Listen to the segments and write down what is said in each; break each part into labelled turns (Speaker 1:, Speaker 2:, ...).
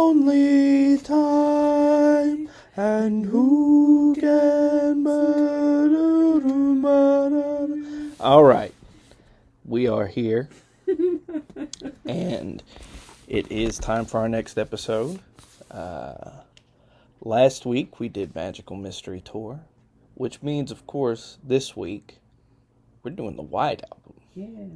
Speaker 1: only time, and who can... All right, we are here, and it is time for our next episode. Last week we did Magical Mystery Tour, which means, of course, this week we're doing the White Album.
Speaker 2: Yeah.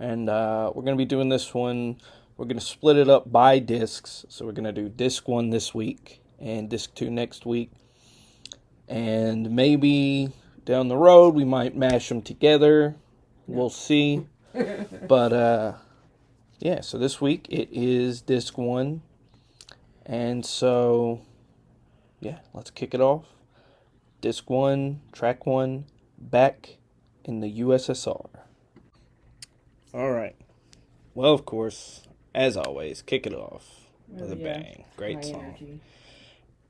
Speaker 1: And we're going to be doing this one. We're going to split it up by discs. So we're going to do disc 1 this week and disc 2 next week. And maybe down the road we might mash them together. We'll see. But yeah, so this week it is disc 1. And so, yeah, let's kick it off. Disc 1, track 1, Back in the USSR. All right. Well, of course, as always, kick it off with a bang. Great
Speaker 2: High
Speaker 1: song.
Speaker 2: energy.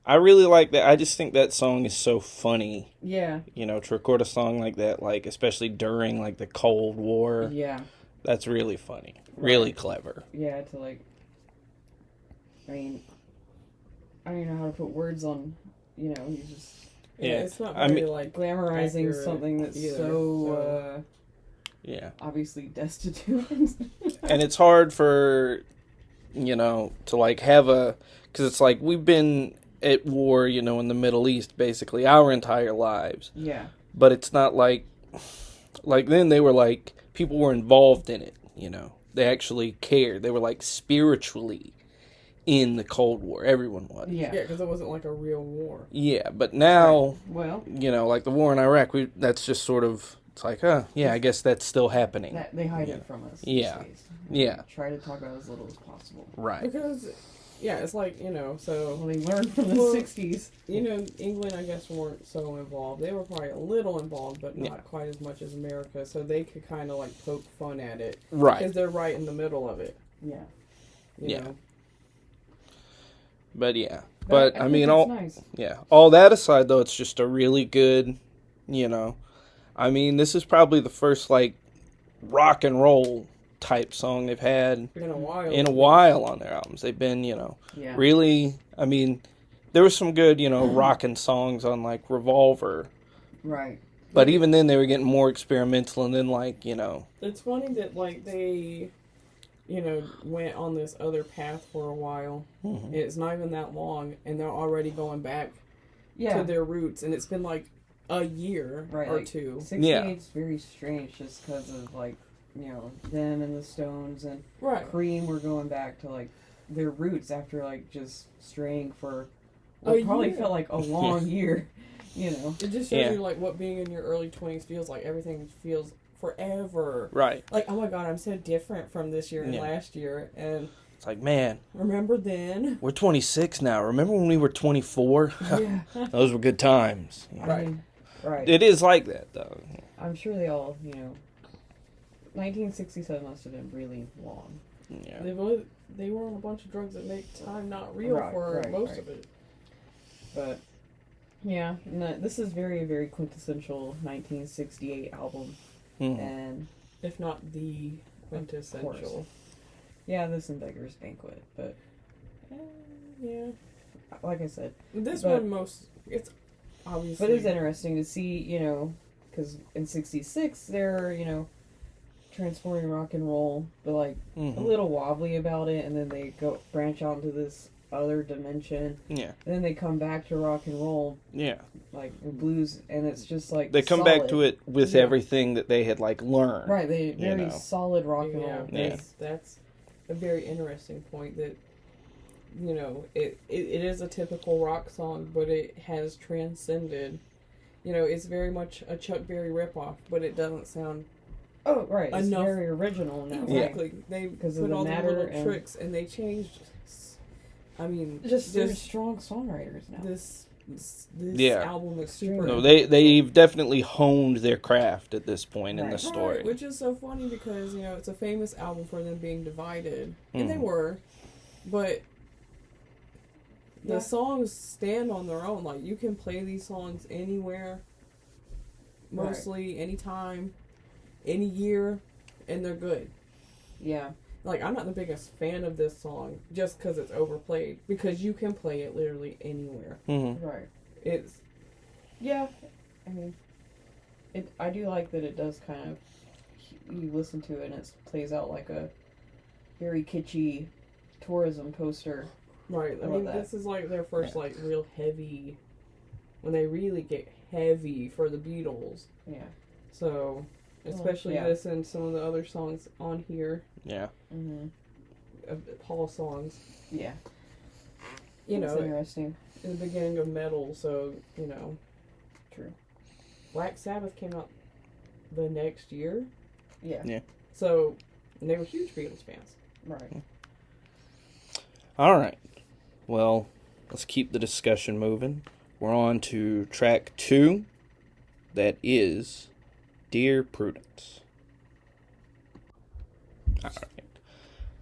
Speaker 1: I really like that. I just think that song is so funny.
Speaker 2: Yeah.
Speaker 1: You know, to record a song like that, like especially during like the Cold War.
Speaker 2: Yeah.
Speaker 1: That's really funny. Really clever.
Speaker 2: Yeah, to like, I mean, I don't even know how to put words on, you know, you just...
Speaker 3: Yeah, it's not very, like,
Speaker 2: glamorizing
Speaker 3: accurate
Speaker 2: something that's
Speaker 3: either,
Speaker 2: so
Speaker 1: yeah.
Speaker 2: obviously destitute.
Speaker 1: And it's hard for, you know, to like have a... Because it's like we've been at war, you know, in the Middle East basically our entire lives.
Speaker 2: Yeah.
Speaker 1: But it's not like... Like then they were like... People were involved in it, you know. They actually cared. They were like spiritually in the Cold War. Everyone was.
Speaker 2: Yeah.
Speaker 3: Yeah, because it wasn't like a real war.
Speaker 1: Yeah, but now,
Speaker 2: Right. Well,
Speaker 1: you know, like the war in Iraq, that's just sort of, it's like, yeah, I guess that's still happening.
Speaker 2: they hide it from us.
Speaker 1: Yeah.
Speaker 2: These days.
Speaker 1: Yeah.
Speaker 2: Try to talk about as little as possible.
Speaker 1: Right.
Speaker 3: Because, yeah, it's like, you know, so...
Speaker 2: Well, they learned from the
Speaker 3: Well,
Speaker 2: 60s.
Speaker 3: You know, England, I guess, weren't so involved. They were probably a little involved, but not
Speaker 1: Yeah.
Speaker 3: quite as much as America. So they could kind of, like, poke fun at it.
Speaker 1: Right.
Speaker 3: Because they're right in the middle of it.
Speaker 2: Yeah.
Speaker 3: You
Speaker 1: Yeah.
Speaker 3: know?
Speaker 1: But yeah. But I
Speaker 2: think
Speaker 1: mean,
Speaker 2: it's nice.
Speaker 1: all that aside, though, it's just a really good, you know, I mean, this is probably the first, like, rock and roll type song they've had
Speaker 3: In a while.
Speaker 1: in a while on their albums. They've been, you know,
Speaker 2: Yeah.
Speaker 1: really, I mean, there were some good, you know, rockin' songs on, like, Revolver.
Speaker 2: Right.
Speaker 1: But even then, they were getting more experimental, and then, like, you know...
Speaker 3: It's funny that, like, they, you know, went on this other path for a while.
Speaker 1: Mm-hmm.
Speaker 3: And it's not even that long, and they're already going back
Speaker 2: Yeah.
Speaker 3: to their roots. And it's been, like, a year
Speaker 2: Right,
Speaker 3: or
Speaker 2: like,
Speaker 3: two.
Speaker 2: 68's very strange just because of, like, you know, them and the Stones and
Speaker 3: Right.
Speaker 2: Cream were going back to, like, their roots after, like, just straying for what
Speaker 3: A
Speaker 2: probably
Speaker 3: year.
Speaker 2: felt like a long year, you know.
Speaker 3: It just shows
Speaker 1: Yeah.
Speaker 3: you, like, what being in your early 20s feels like. Everything feels forever.
Speaker 1: Right.
Speaker 3: Like, oh my god, I'm so different from this year and
Speaker 1: Yeah.
Speaker 3: last year. And
Speaker 1: It's like, man,
Speaker 3: remember then?
Speaker 1: we're 26 now. Remember when we were 24?
Speaker 3: Yeah.
Speaker 1: Those were good times. You know?
Speaker 3: Right.
Speaker 2: I mean, right.
Speaker 1: It is like that, though.
Speaker 2: I'm sure they all, you know, 1967 must have been really long.
Speaker 1: Yeah.
Speaker 3: They were on a bunch of drugs that make time not real
Speaker 2: Right,
Speaker 3: for
Speaker 2: right,
Speaker 3: most
Speaker 2: right.
Speaker 3: of it.
Speaker 2: But, yeah, no, this is very, very quintessential 1968 album.
Speaker 1: Mhm.
Speaker 2: And,
Speaker 3: If not the quintessential.
Speaker 2: yeah, this and Beggar's Banquet. But,
Speaker 3: Yeah.
Speaker 2: like I said,
Speaker 3: This
Speaker 2: But-
Speaker 3: one it's obviously...
Speaker 2: but it's interesting to see, you know, because in 66 they're, you know, transforming rock and roll, but like a
Speaker 1: Mhm.
Speaker 2: little wobbly about it, and then they go branch out into this other dimension,
Speaker 1: Yeah.
Speaker 2: and then they come back to rock and roll,
Speaker 1: Yeah.
Speaker 2: like blues, and it's just like
Speaker 1: They come back
Speaker 2: solid.
Speaker 1: to it with
Speaker 3: Yeah.
Speaker 1: everything that they had, like, learned.
Speaker 2: Right, they very
Speaker 1: know.
Speaker 2: solid rock and
Speaker 3: Yeah,
Speaker 2: roll.
Speaker 1: Yeah.
Speaker 3: that's a very interesting point that, you know, it is a typical rock song, but it has transcended. You know, it's very much a Chuck Berry ripoff, but it doesn't sound...
Speaker 2: Oh, right, it's
Speaker 3: Enough-
Speaker 2: very original now.
Speaker 3: Exactly. They
Speaker 2: Because of
Speaker 3: put
Speaker 2: the
Speaker 3: all the
Speaker 2: matter
Speaker 3: little
Speaker 2: and-
Speaker 3: tricks, and they changed... I mean,
Speaker 2: Just they're
Speaker 3: this
Speaker 2: strong songwriters now.
Speaker 3: this
Speaker 1: Yeah.
Speaker 3: album is super...
Speaker 1: No, they've definitely honed their craft at this point in the
Speaker 2: Right.
Speaker 1: story.
Speaker 3: Right, which is so funny because, you know, it's a famous album for them being divided. And they
Speaker 1: Mhm.
Speaker 3: were. But
Speaker 2: Yeah.
Speaker 3: the songs stand on their own. Like, you can play these songs anywhere, mostly, anytime, any year, and they're good.
Speaker 2: Yeah.
Speaker 3: like, I'm not the biggest fan of this song just because it's overplayed. Because you can play it literally anywhere.
Speaker 1: Mm-hmm.
Speaker 2: Right.
Speaker 3: It's...
Speaker 2: Yeah. I mean, I do like that it does kind of... You listen to it and it plays out like a very kitschy tourism poster.
Speaker 3: Right. I
Speaker 2: I
Speaker 3: mean,
Speaker 2: love that.
Speaker 3: this is like their first, like, real heavy... When they really get heavy for the Beatles.
Speaker 2: Yeah.
Speaker 3: So, especially
Speaker 2: yeah.
Speaker 3: this and some of the other songs on here.
Speaker 1: Yeah.
Speaker 2: Mm-hmm.
Speaker 3: Paul songs.
Speaker 2: Yeah.
Speaker 3: You
Speaker 2: That's
Speaker 3: know,
Speaker 2: interesting.
Speaker 3: in the beginning of metal, so, you know.
Speaker 2: True.
Speaker 3: Black Sabbath came out the next year.
Speaker 2: Yeah.
Speaker 1: Yeah.
Speaker 3: So, and they were huge Beatles fans.
Speaker 2: Right.
Speaker 1: All right. Well, let's keep the discussion moving. We're on to track 2. That is Dear Prudence. All right.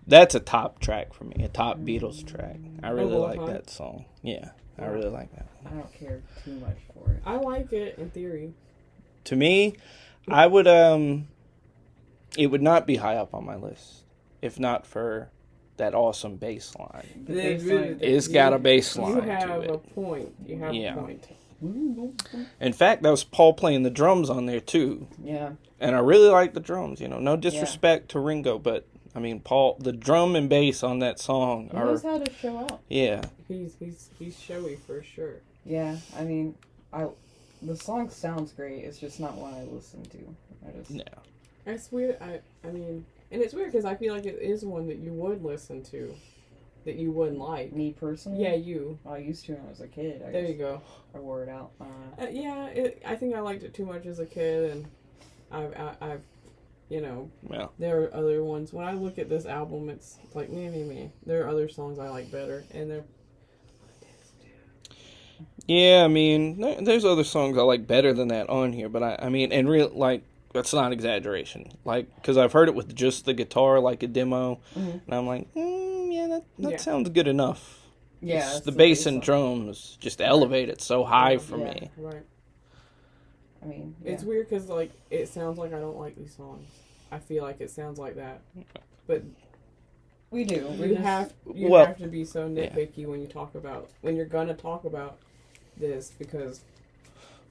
Speaker 1: That's a top track for me, a top Beatles track. I really
Speaker 3: all
Speaker 1: like
Speaker 3: time?
Speaker 1: that song. Yeah, I really like that
Speaker 2: I
Speaker 1: one.
Speaker 2: don't care too much for it.
Speaker 3: I like it in theory.
Speaker 1: To me, I would it would not be high up on my list if not for that awesome bass line.
Speaker 2: The bass line-
Speaker 1: It's got a bass line
Speaker 3: You
Speaker 1: to
Speaker 3: have
Speaker 1: it.
Speaker 3: a point. You have
Speaker 1: Yeah.
Speaker 3: a point.
Speaker 1: In fact, that was Paul playing the drums on there too.
Speaker 2: Yeah.
Speaker 1: And I really like the drums, you know. No disrespect to Ringo, but I mean, Paul, the drum and bass on that song
Speaker 2: He
Speaker 1: are,
Speaker 2: knows how to show out.
Speaker 1: yeah.
Speaker 3: He's showy for sure.
Speaker 2: Yeah. I mean, the song sounds great. It's just not one I listen to.
Speaker 1: No.
Speaker 3: It's weird. I mean, and it's weird because I feel like it is one that you would listen to, that you wouldn't like.
Speaker 2: Me personally?
Speaker 3: Yeah, you.
Speaker 2: I used to when I was a kid. I
Speaker 3: There
Speaker 2: guess
Speaker 3: you go.
Speaker 2: I wore it out.
Speaker 3: Yeah, I think I liked it too much as a kid, and I've, you know,
Speaker 1: Well,
Speaker 3: there are other ones. When I look at this album, it's like me. There are other songs I like better, and they're.
Speaker 1: yeah, I mean, there's other songs I like better than that on here, but I mean, and real, like, that's not exaggeration. Like, because I've heard it with just the guitar, like a demo, and I'm like, yeah, that sounds good enough.
Speaker 2: Yeah.
Speaker 1: It's the bass and drums just elevate it so high for
Speaker 2: Yeah.
Speaker 1: me.
Speaker 3: Right.
Speaker 2: I mean, yeah.
Speaker 3: It's weird because, like, it sounds like I don't like these songs. I feel like it sounds like that. But
Speaker 2: We do.
Speaker 3: you have to be so nitpicky when you're gonna talk about this, because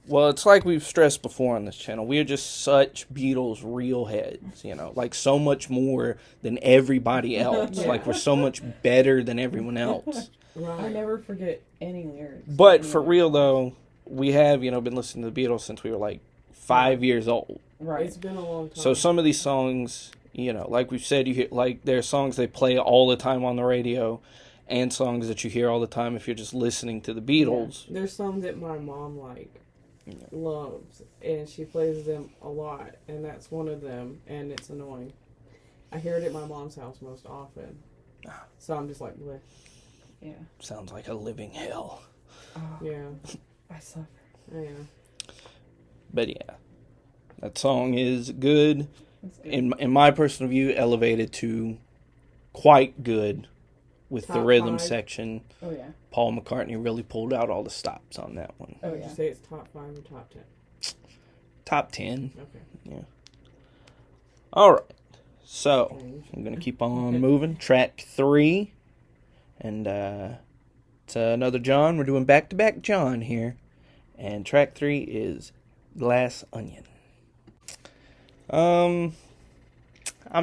Speaker 1: Well, it's like we've stressed before on this channel. We are just such Beatles real heads, you know, like so much more than everybody else.
Speaker 2: Yeah.
Speaker 1: Like we're so much better than everyone else.
Speaker 3: right.
Speaker 2: I never forget any lyrics.
Speaker 1: But for real though, we have, you know, been listening to the Beatles since we were like 5 years old.
Speaker 2: Right.
Speaker 3: It's been a long time.
Speaker 1: So some of these songs, you know, like we've said, you hear, like there are songs they play all the time on the radio, and songs that you hear all the time if you're just listening to the Beatles.
Speaker 3: There's some that my mom loves, and she plays them a lot, and that's one of them, and it's annoying. I hear it at my mom's house most often, so I'm just like, bleh.
Speaker 2: Yeah.
Speaker 1: Sounds like a living hell.
Speaker 2: Oh,
Speaker 3: Yeah,
Speaker 2: I suffer.
Speaker 3: yeah.
Speaker 1: But yeah, that song is good.
Speaker 2: That's good.
Speaker 1: In my personal view, elevated to quite good with the
Speaker 3: Top
Speaker 1: rhythm
Speaker 3: 5.
Speaker 1: section.
Speaker 2: Oh, yeah.
Speaker 1: Paul McCartney really pulled out all the stops on that one.
Speaker 2: Oh,
Speaker 3: Would
Speaker 2: yeah.
Speaker 3: you say it's top 5 or top 10?
Speaker 1: Top 10.
Speaker 3: Okay.
Speaker 1: All right. So,
Speaker 3: Change.
Speaker 1: I'm going to keep on moving. Track 3. And it's another John. We're doing back-to-back John here. And track 3 is Glass Onion. I'm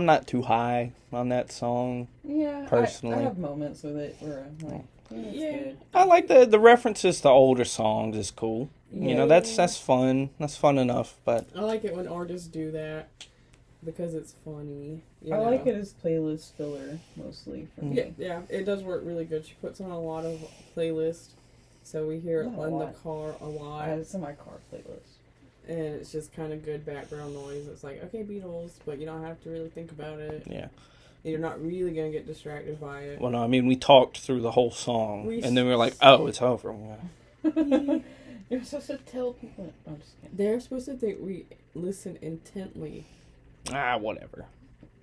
Speaker 1: not too high on that song.
Speaker 2: Yeah.
Speaker 1: Personally.
Speaker 2: I have moments with it where I'm like, it's
Speaker 3: Yeah.
Speaker 2: good.
Speaker 1: I like the references to older songs is cool. You know, that's fun. That's fun enough, but
Speaker 3: I like it when artists do that because it's funny.
Speaker 2: I like it as playlist filler, mostly, for me.
Speaker 3: Yeah, it does work really good. She puts on a lot of playlists, so we hear it
Speaker 2: Not a
Speaker 3: in the
Speaker 2: lot.
Speaker 3: car a lot.
Speaker 2: It's in my car playlist.
Speaker 3: And it's just kind of good background noise. It's like, okay, Beatles, but you don't have to really think about it.
Speaker 1: yeah.
Speaker 3: You're not really going to get distracted by it.
Speaker 1: Well, no, I mean, we talked through the whole song,
Speaker 3: We
Speaker 1: and then we were like, oh, it's over.
Speaker 2: You're supposed to tell people. I'm just kidding.
Speaker 3: They're supposed to think we listen intently.
Speaker 1: Whatever.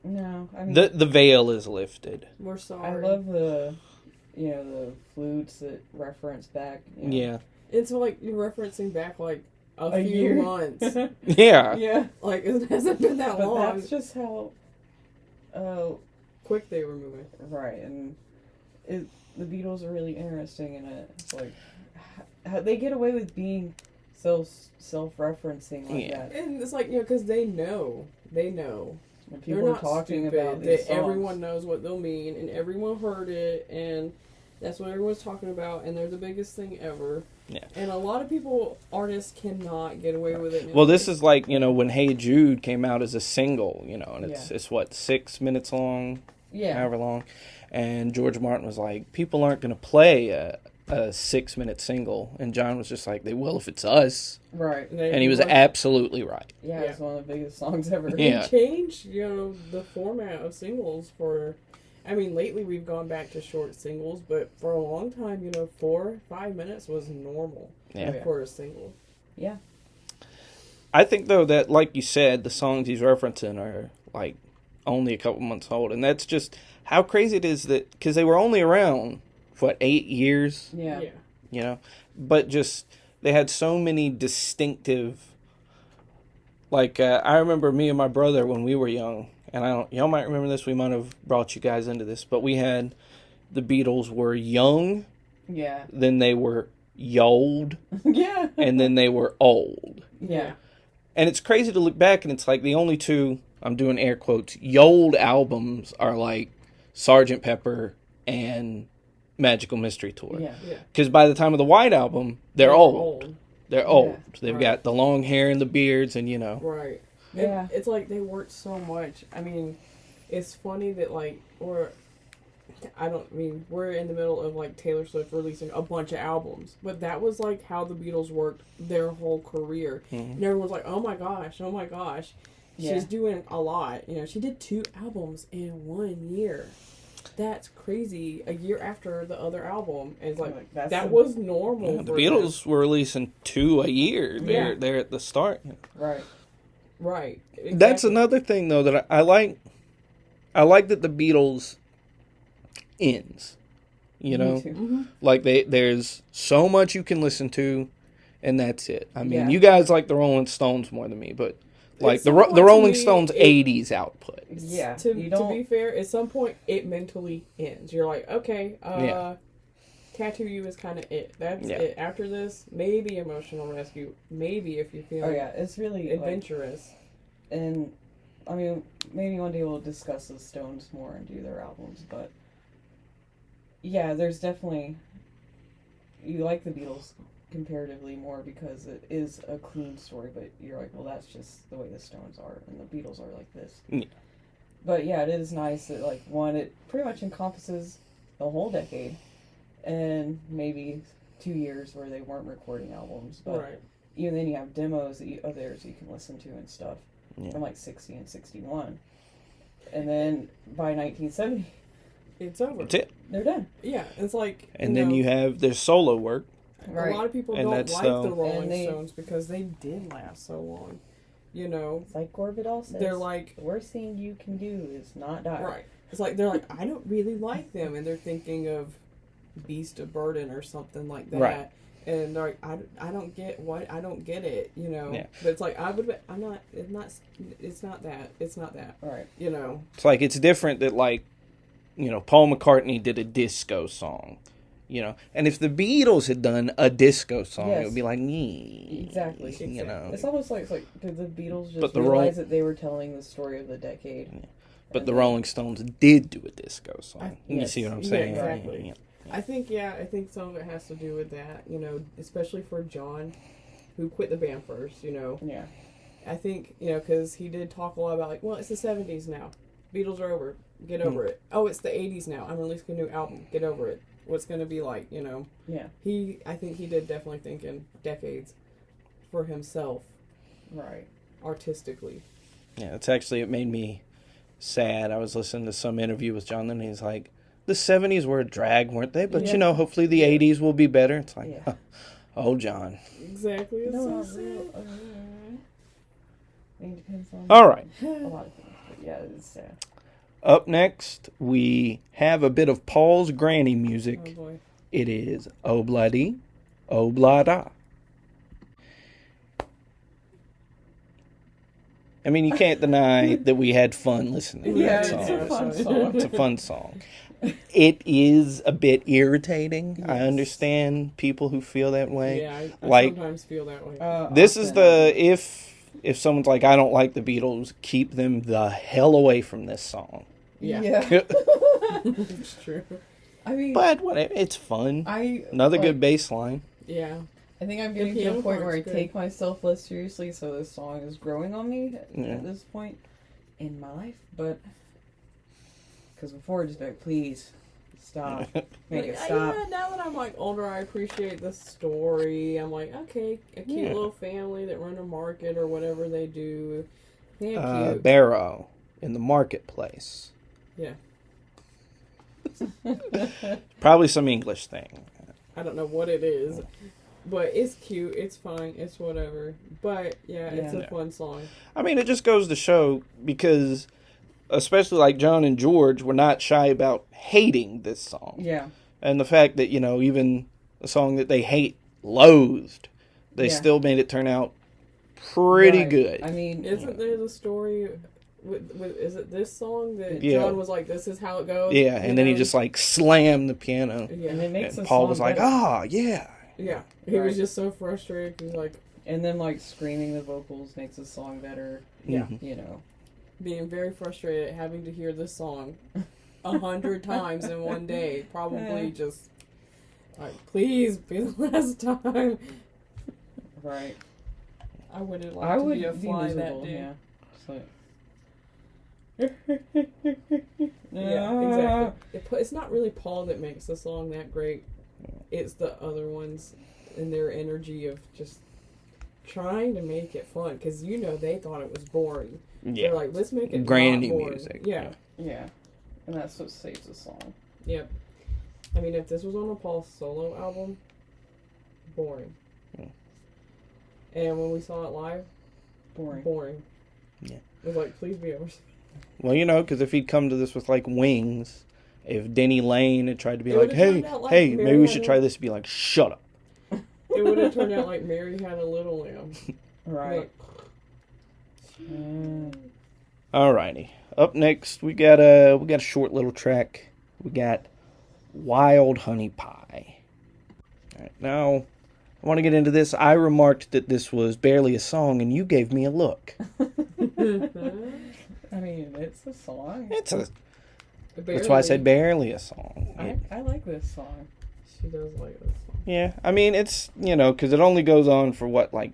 Speaker 2: No, I mean,
Speaker 1: The veil is lifted.
Speaker 3: We're
Speaker 2: I
Speaker 3: sorry.
Speaker 2: love the flutes that reference back. You know.
Speaker 1: Yeah.
Speaker 3: And so, like, you're referencing back, like, a few
Speaker 2: year.
Speaker 3: months.
Speaker 1: Yeah.
Speaker 2: Yeah.
Speaker 3: Like, it hasn't been that
Speaker 2: But
Speaker 3: long.
Speaker 2: that's just how
Speaker 3: quick they were moving.
Speaker 2: Right, and the Beatles are really interesting in it. It's like how they get away with being so self-referencing like that.
Speaker 3: And it's like, because they know.
Speaker 2: And people
Speaker 3: They're
Speaker 2: are
Speaker 3: not
Speaker 2: talking
Speaker 3: stupid,
Speaker 2: about these
Speaker 3: that
Speaker 2: songs.
Speaker 3: everyone knows what they'll mean, and everyone heard it, and that's what everyone's talking about, and they're the biggest thing ever.
Speaker 1: Yeah.
Speaker 3: And a lot of artists cannot get away with it.
Speaker 1: Well, this is like, when Hey Jude came out as a single, and it's what, 6 minutes long?
Speaker 2: Yeah.
Speaker 1: However long. And George Martin was like, people aren't going to play a 6-minute single. And John was just like, they will if it's us.
Speaker 2: Right.
Speaker 1: And he was absolutely right.
Speaker 2: Yeah, it's one of the biggest songs ever.
Speaker 1: Yeah.
Speaker 3: They changed, the format of singles for... I mean, lately we've gone back to short singles, but for a long time, 4-5 minutes was normal for a single.
Speaker 2: Yeah.
Speaker 1: I think, though, that, like you said, the songs he's referencing are, like, only a couple months old. And that's just how crazy it is that... Because they were only around, 8 years?
Speaker 2: Yeah.
Speaker 1: But just... They had so many distinctive... Like, I remember me and my brother when we were young... And y'all might remember this. We might have brought you guys into this, but we had the Beatles were young.
Speaker 2: Yeah.
Speaker 1: Then they were yold.
Speaker 2: Yeah.
Speaker 1: And then they were old.
Speaker 2: Yeah.
Speaker 1: And it's crazy to look back, and it's like the only two, I'm doing air quotes, yold albums are like Sgt. Pepper and Magical Mystery Tour.
Speaker 2: Yeah.
Speaker 1: Because by the time of the White Album, they're old. They're old.
Speaker 2: Yeah.
Speaker 1: They've got the long hair and the beards, and
Speaker 3: Right.
Speaker 2: Yeah.
Speaker 3: It's like they worked so much. I mean, it's funny that we're in the middle of like Taylor Swift releasing a bunch of albums, but that was like how the Beatles worked their whole career.
Speaker 1: Mm-hmm.
Speaker 3: And everyone's like, oh my gosh, she's doing a lot. She did 2 albums in 1 year. That's crazy. A year after the other album, and it's like that was normal.
Speaker 1: Yeah, the Beatles were releasing 2 a year. They're at the start.
Speaker 2: Right.
Speaker 3: Right. Exactly.
Speaker 1: That's another thing, though, that I like. I like that the Beatles ends.
Speaker 2: Me too.
Speaker 3: Mm-hmm.
Speaker 1: Like there's so much you can listen to, and that's it. I mean,
Speaker 2: Yeah.
Speaker 1: you guys like the Rolling Stones more than me, but like
Speaker 3: At
Speaker 1: the
Speaker 3: some point, to
Speaker 1: Rolling
Speaker 3: me,
Speaker 1: Stones 80s output.
Speaker 2: Yeah.
Speaker 3: To be fair, at some point it mentally ends. You're like, okay, Tattoo You is kind of it. That's it. After this, maybe Emotional Rescue. Maybe if you're feeling
Speaker 2: it's really
Speaker 3: adventurous.
Speaker 2: And I mean, maybe one day we'll discuss the Stones more and do their albums, but yeah, there's definitely, you like the Beatles comparatively more because it is a clean story, but you're like, well, that's just the way the Stones are, and the Beatles are like this.
Speaker 1: Yeah.
Speaker 2: But yeah, it is nice that, like, one, it pretty much encompasses the whole decade, and maybe 2 years where they weren't recording albums, but even then you have demos of theirs you can listen to and stuff from like 60 and 61. And then by 1970,
Speaker 3: it's over.
Speaker 1: That's it.
Speaker 2: they're done.
Speaker 3: Yeah, it's like...
Speaker 1: And then you have their solo work.
Speaker 2: Right.
Speaker 3: A lot of people
Speaker 1: And
Speaker 3: don't
Speaker 1: that's
Speaker 3: like
Speaker 1: the-
Speaker 3: the Rolling
Speaker 2: And they-
Speaker 3: Stones because they did last so long.
Speaker 2: It's like Corvidal says,
Speaker 3: They're like...
Speaker 2: the worst thing you can do is not die.
Speaker 3: Right. It's like, they're like, I don't really like them. And they're thinking of Beast of Burden or something like that.
Speaker 1: Right.
Speaker 3: And they're like, I don't get it,
Speaker 1: Yeah.
Speaker 3: But it's like, it's not that.
Speaker 2: Right.
Speaker 1: It's like it's different that like, Paul McCartney did a disco song, and if the Beatles had done a disco song, it would be like,
Speaker 2: Exactly. It's almost like did the Beatles just
Speaker 1: But the
Speaker 2: realize that they were telling the story of the decade?
Speaker 1: Yeah. But the Rolling Stones did do a disco song. You
Speaker 2: Yes.
Speaker 1: see what I'm saying?
Speaker 3: Yeah, exactly.
Speaker 1: Yeah.
Speaker 3: I think some of it has to do with that, especially for John, who quit the band first,
Speaker 2: Yeah.
Speaker 3: I think, because he did talk a lot about, like, well, it's the 70s now. Beatles are over. Get over it. Oh, it's the 80s now. I'm releasing a new album. Get over it. What's going to be like,
Speaker 2: Yeah.
Speaker 3: I think he did definitely think in decades for himself.
Speaker 2: Right.
Speaker 3: Artistically.
Speaker 1: Yeah, it made me sad. I was listening to some interview with John, and he's like, the 70s were a drag, weren't they? But, hopefully the 80s will be better. It's like, oh, John.
Speaker 3: Exactly. It's
Speaker 2: No,
Speaker 3: so sad.
Speaker 2: It depends on
Speaker 1: All right.
Speaker 2: a lot of things. But yeah, it's sad.
Speaker 1: Up next, we have a bit of Paul's granny music.
Speaker 3: Oh, boy.
Speaker 1: It is Oh Bloody, Oh Blada. I mean, you can't deny that we had fun listening to that
Speaker 2: It's
Speaker 1: song.
Speaker 2: a fun song.
Speaker 1: It's a fun song. It is a bit irritating.
Speaker 3: Yes.
Speaker 1: I understand people who feel that way.
Speaker 3: Yeah, I
Speaker 1: Like,
Speaker 3: sometimes feel that way.
Speaker 1: this is the if someone's like, I don't like the Beatles, keep them the hell away from this song.
Speaker 3: Yeah. It's true.
Speaker 2: I mean,
Speaker 1: But whatever, it's fun. Another
Speaker 2: like,
Speaker 1: good bass line.
Speaker 3: Yeah.
Speaker 2: I think I'm getting to
Speaker 3: piano
Speaker 2: a point where I
Speaker 3: part's good.
Speaker 2: take myself less seriously, so this song is growing on me
Speaker 1: Yeah.
Speaker 2: at this point in my life. But because before, just like, please stop, make it stop.
Speaker 3: Yeah, now that I'm like older, I appreciate the story. I'm like, okay, a cute
Speaker 1: Yeah.
Speaker 3: little family that run a market or whatever they do. Yeah, cute.
Speaker 1: Barrow in the marketplace.
Speaker 3: Yeah.
Speaker 1: Probably some English thing.
Speaker 3: I don't know what it is, but it's cute. It's fine. It's whatever. But yeah, it's a
Speaker 1: Yeah.
Speaker 3: fun song.
Speaker 1: I mean, it just goes to show, because especially like John and George were not shy about hating this song.
Speaker 2: Yeah.
Speaker 1: And the fact that, even a song that they loathed, they
Speaker 2: Yeah.
Speaker 1: still made it turn out pretty
Speaker 2: Right.
Speaker 1: good.
Speaker 2: I mean,
Speaker 3: Isn't there the story with is it this song that
Speaker 1: Yeah.
Speaker 3: John was like, "This is how it goes"?
Speaker 1: Yeah,
Speaker 3: you
Speaker 1: and then he
Speaker 3: know?
Speaker 1: just like slammed the piano.
Speaker 3: Yeah.
Speaker 2: and it makes
Speaker 1: And
Speaker 2: the
Speaker 1: Paul
Speaker 2: song
Speaker 1: was like,
Speaker 2: better.
Speaker 1: yeah.
Speaker 3: Yeah, he was
Speaker 2: Right.
Speaker 3: just so frustrated. He's like
Speaker 2: And then like screaming the vocals makes the song better.
Speaker 3: Yeah.
Speaker 1: Mhm.
Speaker 2: You know.
Speaker 3: being very frustrated at having to hear this song 100 times in one day. Probably just like, please be the last time.
Speaker 2: Right.
Speaker 3: I wouldn't like
Speaker 2: I
Speaker 3: to
Speaker 2: would
Speaker 3: be a
Speaker 2: be
Speaker 3: fly
Speaker 2: miserable.
Speaker 3: that day.
Speaker 2: Yeah. Just like.
Speaker 3: Yeah, exactly. It's not really Paul that makes the song that great. It's the other ones and their energy of just trying to make it fun. Because, they thought it was boring.
Speaker 1: Yeah.
Speaker 3: They're like, let's make it
Speaker 1: Granny
Speaker 3: not boring.
Speaker 1: music.
Speaker 3: Yeah.
Speaker 2: Yeah. And that's what saves the song.
Speaker 3: Yep. I mean, if this was on a Paul solo album, boring.
Speaker 1: Yeah.
Speaker 3: And when we saw it live, boring.
Speaker 1: Yeah.
Speaker 3: It was like, please be ours.
Speaker 1: Well, because if he'd come to this with like Wings, if Denny Lane had tried to be
Speaker 3: It
Speaker 1: like,
Speaker 3: would've
Speaker 1: hey,
Speaker 3: turned out like
Speaker 1: maybe
Speaker 3: Mary
Speaker 1: we
Speaker 3: Had
Speaker 1: should
Speaker 3: a-
Speaker 1: try this, be like, shut up.
Speaker 3: It would have turned out like Mary Had a Little Lamb.
Speaker 2: Right.
Speaker 1: Alrighty. Up next, we got a short little track. We got Wild Honey Pie. All right, now I want to get into this. I remarked that this was barely a song, and you gave me a look.
Speaker 2: I mean, it's a song.
Speaker 1: That's why I said barely a song.
Speaker 2: I like this song.
Speaker 3: She does like this song.
Speaker 1: Yeah, I mean, it's, because it only goes on for what, like,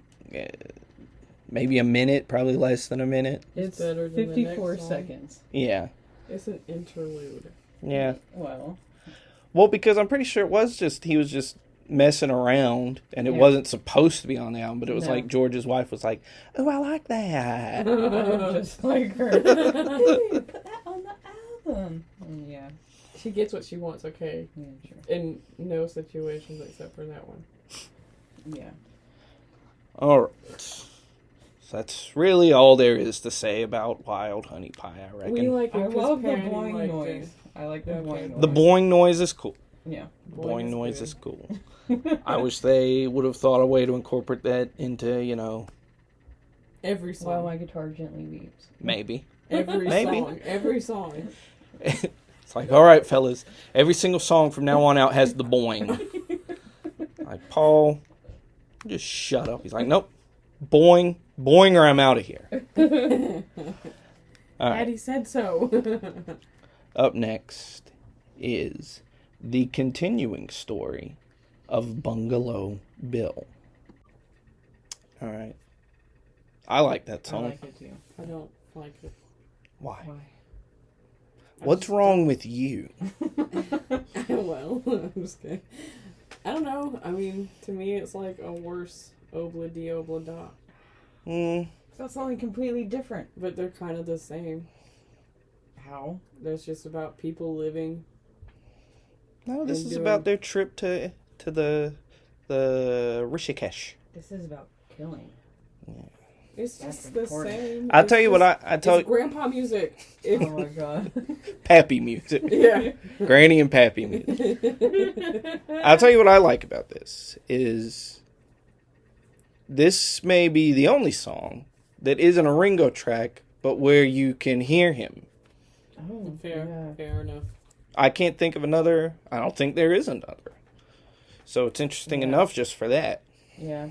Speaker 1: maybe a minute, probably less than a minute.
Speaker 2: It's
Speaker 3: better than the next
Speaker 2: 54
Speaker 3: song.
Speaker 2: seconds.
Speaker 1: Yeah.
Speaker 3: It's an interlude.
Speaker 1: Yeah.
Speaker 2: Well,
Speaker 1: because I'm pretty sure he was just messing around, and it
Speaker 2: Yeah.
Speaker 1: wasn't supposed to be on the album, but it was
Speaker 2: No.
Speaker 1: like George's wife was like, oh, I like that.
Speaker 2: I'm just like her. Hey, put that on the album. And yeah.
Speaker 3: She gets what she wants, okay?
Speaker 2: Yeah, sure.
Speaker 3: In no situations except for that one.
Speaker 2: Yeah.
Speaker 1: All right. So that's really all there is to say about Wild Honey Pie, I reckon.
Speaker 3: We like it
Speaker 2: I
Speaker 3: 'cause
Speaker 2: love the
Speaker 3: Patty
Speaker 2: boing
Speaker 3: liked
Speaker 2: noise.
Speaker 3: it.
Speaker 2: I like the
Speaker 3: Okay.
Speaker 2: boing noise.
Speaker 1: The boing noise is cool.
Speaker 2: Yeah.
Speaker 1: Boing
Speaker 3: is
Speaker 1: noise
Speaker 3: good.
Speaker 1: is cool. I wish they would have thought a way to incorporate that into,
Speaker 3: Every song.
Speaker 2: While my guitar gently weeps.
Speaker 1: maybe.
Speaker 3: Every
Speaker 1: Maybe.
Speaker 3: song. Every song.
Speaker 1: It's like, all right, fellas, every single song from now on out has the boing. Like, Paul, just shut up. He's like, nope, boing, or I'm out of here. All right,
Speaker 3: Patty said so.
Speaker 1: up next is the continuing story of Bungalow Bill. All right. I like that
Speaker 2: I
Speaker 1: song.
Speaker 2: like it too.
Speaker 3: I don't like it.
Speaker 1: Why?
Speaker 2: Why?
Speaker 1: What's wrong with you?
Speaker 3: Well, I'm just kidding. I don't know. I mean, to me, it's like a worse obla di obla da.
Speaker 2: That's something completely different.
Speaker 3: But they're kind of the same.
Speaker 2: How?
Speaker 3: There's just about people living.
Speaker 1: No, this
Speaker 3: And
Speaker 1: is
Speaker 3: doing-
Speaker 1: about their trip to the Rishikesh.
Speaker 2: This is about killing.
Speaker 3: It's
Speaker 2: That's
Speaker 3: just the
Speaker 2: important.
Speaker 3: same.
Speaker 1: I'll
Speaker 3: It's
Speaker 1: tell you what
Speaker 3: just-
Speaker 1: I tell
Speaker 3: It's grandpa music. If,
Speaker 2: Oh my god.
Speaker 1: Pappy music.
Speaker 3: yeah.
Speaker 1: Granny and Pappy music. I'll tell you what I like about this is this may be the only song that isn't a Ringo track, but where you can hear him.
Speaker 2: Oh,
Speaker 3: Fair enough.
Speaker 1: I can't think of another. I don't think there is another. So it's interesting enough just for that.
Speaker 2: Yeah.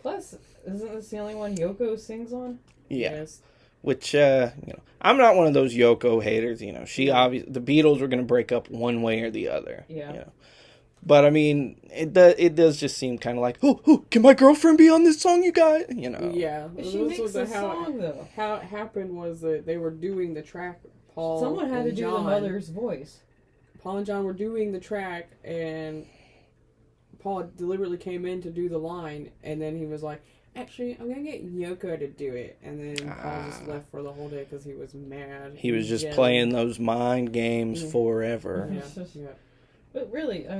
Speaker 2: Plus, isn't this the only one Yoko sings on?
Speaker 1: Yeah.
Speaker 3: Yes.
Speaker 1: Which, I'm not one of those Yoko haters. The Beatles were going to break up one way or the other.
Speaker 2: Yeah.
Speaker 1: But, I mean, it does just seem kind of like, oh, can my girlfriend be on this song, you guys?
Speaker 3: Yeah.
Speaker 2: But she makes the song, though.
Speaker 3: How it happened was that they were doing the track,
Speaker 2: Someone had to do the mother's voice.
Speaker 3: Paul and John were doing the track, and Paul deliberately came in to do the line, and then he was like, actually, I'm going to get Yoko to do it. And then Paul just left for the whole day because he was mad.
Speaker 1: He was just playing those mind games forever.
Speaker 3: Yeah.
Speaker 2: But really, I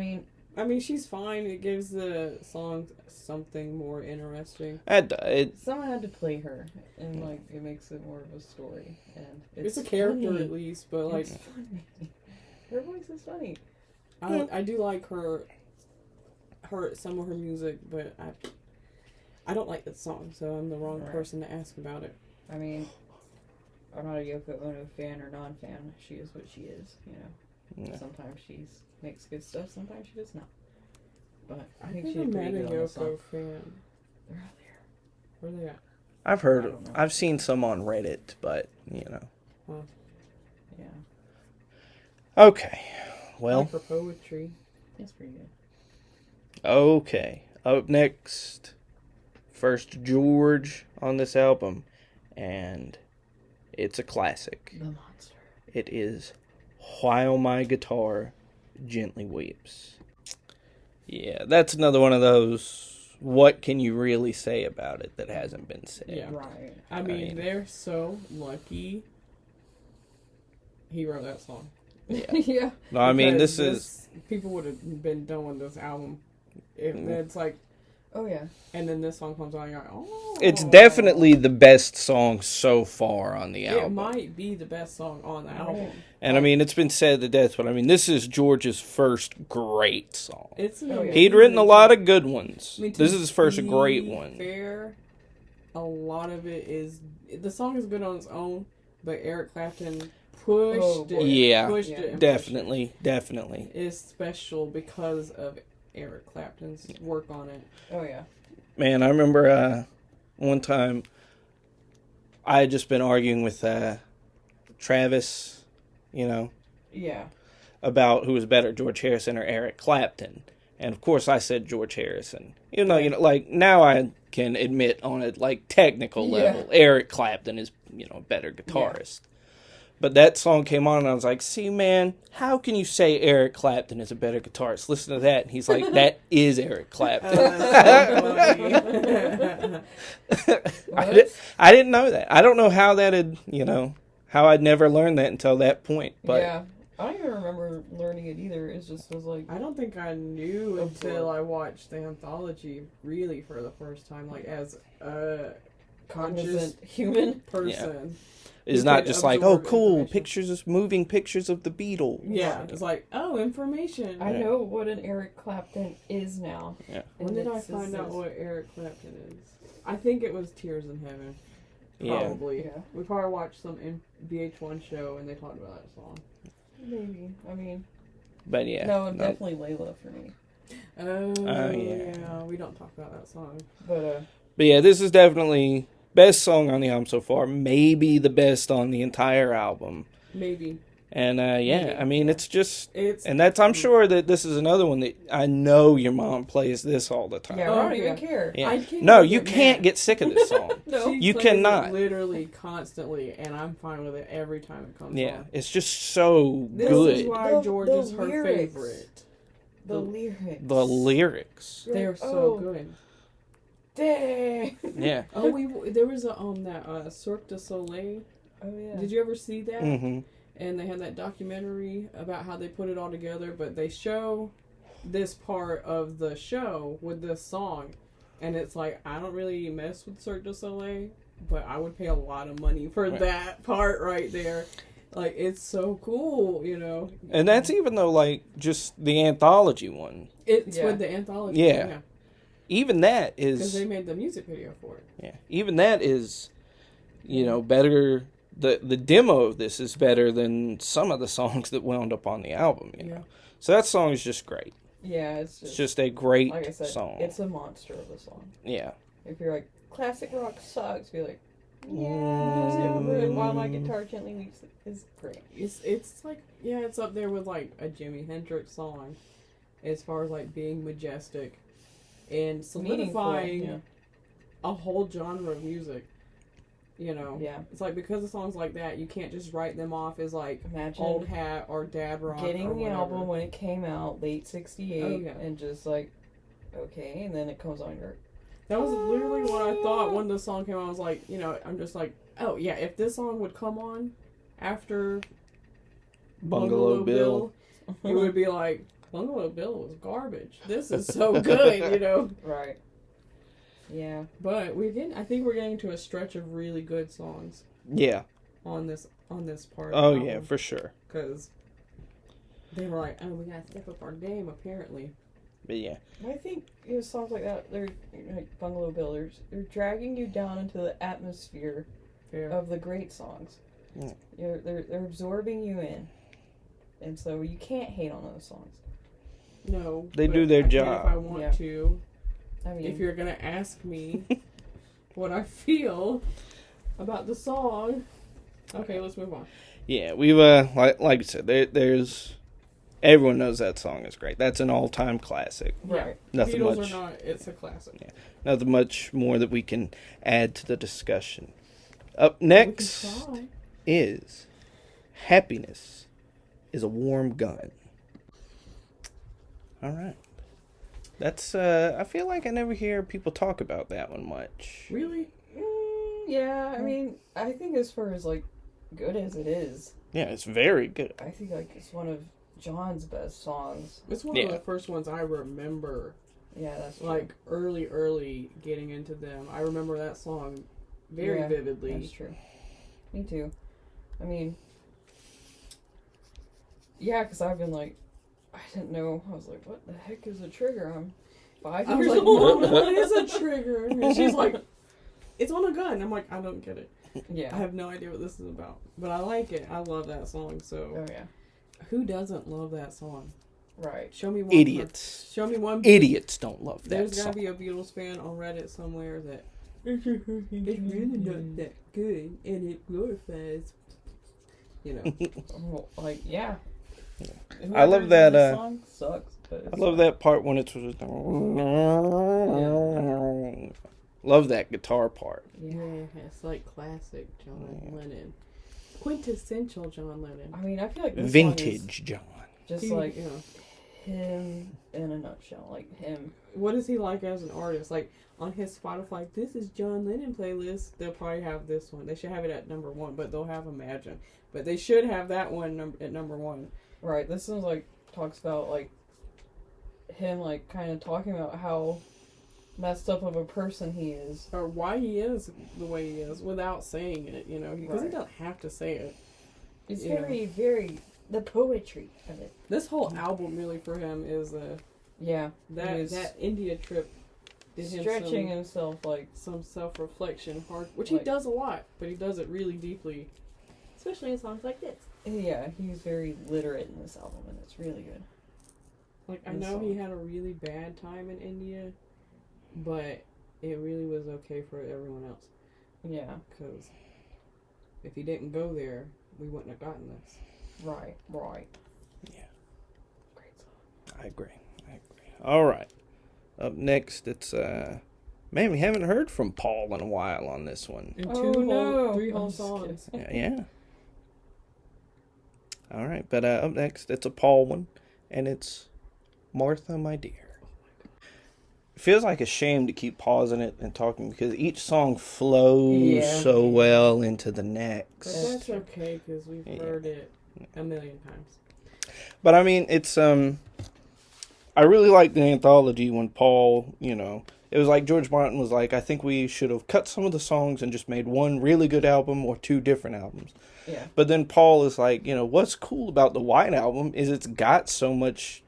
Speaker 2: mean,
Speaker 3: she's fine. It gives the song something more interesting.
Speaker 2: Someone had to play her, and it makes it more of a story. And
Speaker 3: it's a character
Speaker 2: funny.
Speaker 3: at least, but
Speaker 2: It's funny. Her voice is funny.
Speaker 3: I do like some of her music, but I don't like this song, so I'm the wrong person to ask about it.
Speaker 2: I mean, I'm not a Yoko Ono fan or non-fan. She is what she is,
Speaker 1: Yeah.
Speaker 2: Sometimes she makes good stuff, sometimes she does not. But I think
Speaker 3: I've
Speaker 2: she's
Speaker 3: never
Speaker 2: pretty
Speaker 3: met a
Speaker 2: good on the song.
Speaker 3: Yoko fan.
Speaker 2: They're out there.
Speaker 3: Where are they at?
Speaker 1: I've seen some on Reddit, but,
Speaker 3: Huh.
Speaker 2: Yeah.
Speaker 1: Okay. Well,
Speaker 3: Like her poetry.
Speaker 2: That's pretty good.
Speaker 1: okay. Up next, first George on this album, and it's a classic.
Speaker 2: The monster.
Speaker 1: It is While My Guitar Gently Weeps. Yeah, that's another one of those, what can you really say about it that hasn't been said?
Speaker 3: Yeah.
Speaker 2: Right.
Speaker 3: I mean, they're so lucky he wrote that song.
Speaker 1: Yeah.
Speaker 2: Yeah.
Speaker 1: No, I mean,
Speaker 3: Because
Speaker 1: this is...
Speaker 3: people would have been done with this album. If it's like,
Speaker 2: Oh, yeah.
Speaker 3: and then this song comes on, and you're like, oh.
Speaker 1: It's definitely the best song so far on the album.
Speaker 3: It might be the best song on the album.
Speaker 1: And I mean, it's been said to death, but I mean, this is George's first great song.
Speaker 3: It's
Speaker 1: He'd written a lot of good ones.
Speaker 3: I mean,
Speaker 1: This is his first
Speaker 3: to
Speaker 1: great
Speaker 3: be
Speaker 1: one.
Speaker 3: Fair, a lot of it is, the song is good on its own, but Eric Clapton pushed it.
Speaker 1: Yeah,
Speaker 3: pushed it and
Speaker 1: definitely.
Speaker 3: It's special because of Eric Clapton's work on it.
Speaker 2: Oh, yeah.
Speaker 1: Man, I remember one time I had just been arguing with Travis,
Speaker 2: Yeah.
Speaker 1: about who was better, George Harrison or Eric Clapton. And of course I said George Harrison. Like now I can admit on a technical level, Eric Clapton is, a better guitarist. But that song came on and I was like, see, man, how can you say Eric Clapton is a better guitarist? Listen to that. And he's like, that is Eric Clapton. I didn't know that. I don't know how that had, how I'd never learned that until that point. But
Speaker 2: yeah. I don't even remember learning it either. It just was like...
Speaker 3: I don't think I knew until I watched the anthology really for the first time, as a conscious
Speaker 2: human
Speaker 3: person.
Speaker 1: It's not just like, oh, cool, moving pictures of the Beatles.
Speaker 3: Yeah, it's like, oh, information.
Speaker 2: I know what an Eric Clapton is now.
Speaker 1: Yeah.
Speaker 3: When did I find out what Eric Clapton is? I think it was Tears in Heaven. Probably.
Speaker 2: Yeah.
Speaker 3: We probably watched some Pt.1 show and they talked about that song.
Speaker 2: Maybe. I mean...
Speaker 1: But yeah.
Speaker 2: No, definitely Layla for me.
Speaker 3: Oh,
Speaker 1: yeah.
Speaker 3: yeah. We don't talk about that song.
Speaker 2: But
Speaker 1: yeah, this is definitely best song on the album so far. Maybe the best on the entire album.
Speaker 3: Maybe.
Speaker 1: And
Speaker 3: Maybe.
Speaker 1: I mean, I'm sure that this is another one that I know your mom plays this all the time.
Speaker 2: yeah, I don't even care.
Speaker 1: Yeah. No, you can't get sick of this song.
Speaker 2: No.
Speaker 1: You
Speaker 3: plays
Speaker 1: cannot.
Speaker 3: it literally constantly, and I'm fine with it every time it comes
Speaker 1: Yeah,
Speaker 3: on.
Speaker 1: it's just so
Speaker 3: This
Speaker 1: good.
Speaker 3: is why George is her
Speaker 2: lyrics.
Speaker 3: favorite.
Speaker 2: The lyrics.
Speaker 1: The lyrics.
Speaker 3: They're so good.
Speaker 2: Dang.
Speaker 1: Yeah.
Speaker 3: Oh, there was that Cirque du Soleil.
Speaker 2: Oh, yeah.
Speaker 3: Did you ever see that?
Speaker 1: Mm-hmm.
Speaker 3: And they had that documentary about how they put it all together, but they show this part of the show with this song, and it's like, I don't really mess with Cirque du Soleil, but I would pay a lot of money for that part right there. Like, it's so cool,
Speaker 1: And that's even though, just the anthology one.
Speaker 3: It's with the anthology.
Speaker 1: Yeah. even that is...
Speaker 3: Because they made the music video for it.
Speaker 1: Yeah, even that is, better. The demo of this is better than some of the songs that wound up on the album, know. So that song is just great.
Speaker 2: Yeah, it's
Speaker 1: just a great
Speaker 2: like I said,
Speaker 1: song.
Speaker 2: It's a monster of a song.
Speaker 1: Yeah.
Speaker 2: If you're like, classic rock sucks, be like, While My Guitar Gently Weeps is great.
Speaker 3: It's like, it's up there with like a Jimi Hendrix song as far as like being majestic and solidifying a whole genre of music.
Speaker 2: Yeah.
Speaker 3: It's like, because of songs like that, you can't just write them off as like
Speaker 2: Imagine
Speaker 3: old hat or dad rock.
Speaker 2: Getting the album when it came out, late '68, and just like, okay, and then it comes on your...
Speaker 3: That was literally what I thought when the song came out. I was like, I'm just like, oh yeah, if this song would come on after
Speaker 1: Bungalow Bill,
Speaker 3: it would be like, Bungalow Bill was garbage. This is so good,
Speaker 2: Right. Yeah.
Speaker 3: But I think we're getting to a stretch of really good songs.
Speaker 1: Yeah.
Speaker 3: On this part.
Speaker 1: Oh yeah, for sure.
Speaker 3: Because they were like, oh, we gotta step up our game apparently.
Speaker 1: But yeah.
Speaker 2: I think songs like that, they're like Bungalow Bill, they're dragging you down into the atmosphere of the great songs.
Speaker 1: Yeah.
Speaker 2: They're absorbing you in, and so you can't hate on those songs.
Speaker 3: No,
Speaker 1: they do their job.
Speaker 3: If I want to.
Speaker 2: I mean,
Speaker 3: if you're gonna ask me what I feel about the song, okay, let's move on.
Speaker 1: Yeah, we've like I said, there's everyone knows that song is great. That's an all-time classic.
Speaker 2: Right.
Speaker 1: Nothing
Speaker 3: Beatles
Speaker 1: much.
Speaker 3: Or not, it's a classic.
Speaker 1: Yeah, nothing much more that we can add to the discussion. Up next is Happiness is a Warm Gun. All right. That's, I feel like I never hear people talk about that one much.
Speaker 3: Really?
Speaker 2: Yeah, I mean, I think as far as, like, good as it is.
Speaker 1: Yeah, it's very good.
Speaker 2: I think, like, it's one of John's best songs.
Speaker 3: It's one of the first ones I remember.
Speaker 2: Yeah, that's true.
Speaker 3: Like, early getting into them. I remember that song very vividly.
Speaker 2: That's true. Me too. I mean, yeah, because I've been, like, I didn't know. I was like, what the heck is a trigger? I'm 5 years old.
Speaker 3: What is a trigger? And she's like, it's on a gun. I'm like, I don't get it.
Speaker 2: Yeah.
Speaker 3: I have no idea what this is about. But I like it. I love that song. So,
Speaker 2: oh, yeah.
Speaker 3: Who doesn't love that song?
Speaker 2: Right.
Speaker 3: Show me one.
Speaker 1: Idiots.
Speaker 3: Show me one.
Speaker 1: Idiots don't love that
Speaker 3: There's
Speaker 1: song.
Speaker 3: got to be a Beatles fan on Reddit somewhere that it's really not that good and it glorifies.
Speaker 2: Like, yeah.
Speaker 1: I love that.
Speaker 2: Song sucks.
Speaker 1: I love that part when it's. Love that guitar part.
Speaker 3: Yeah, it's like classic John Lennon, quintessential John Lennon.
Speaker 2: I mean, I feel like this
Speaker 1: vintage John.
Speaker 2: Just like him in a nutshell, like him.
Speaker 3: What is he like as an artist? Like on his Spotify, this is John Lennon playlist. They'll probably have this one. They should have it at number 1, but they'll have Imagine. But they should have that one at number 1.
Speaker 2: Right. This is like talks about like him like kind of talking about how messed up of a person he is,
Speaker 3: or why he is the way he is without saying it. Because he doesn't have to say it.
Speaker 2: It's very the poetry of it.
Speaker 3: This whole album really for him is that India trip.
Speaker 2: Stretching himself like
Speaker 3: some self-reflection, which he does a lot, but he does it really deeply, especially in songs like this.
Speaker 2: Yeah, he's very literate in this album, and it's really good.
Speaker 3: Like, I know he had a really bad time in India, but it really was okay for everyone else.
Speaker 2: Yeah.
Speaker 3: Because if he didn't go there, we wouldn't have gotten this.
Speaker 2: Right.
Speaker 1: Yeah.
Speaker 2: Great song.
Speaker 1: I agree. All right. Up next, it's, man, we haven't heard from Paul in a while on this one.
Speaker 3: In 3 whole songs.
Speaker 1: Yeah. All right, but up next, it's a Paul one, and it's Martha, My Dear. It feels like a shame to keep pausing it and talking because each song flows so well into the next.
Speaker 3: But that's okay because we've heard it a million times.
Speaker 1: But I mean, it's I really like the anthology when Paul, It was like George Martin was like, I think we should have cut some of the songs and just made one really good album or two different albums.
Speaker 2: Yeah.
Speaker 1: But then Paul is like, what's cool about the White Album is it's got so much,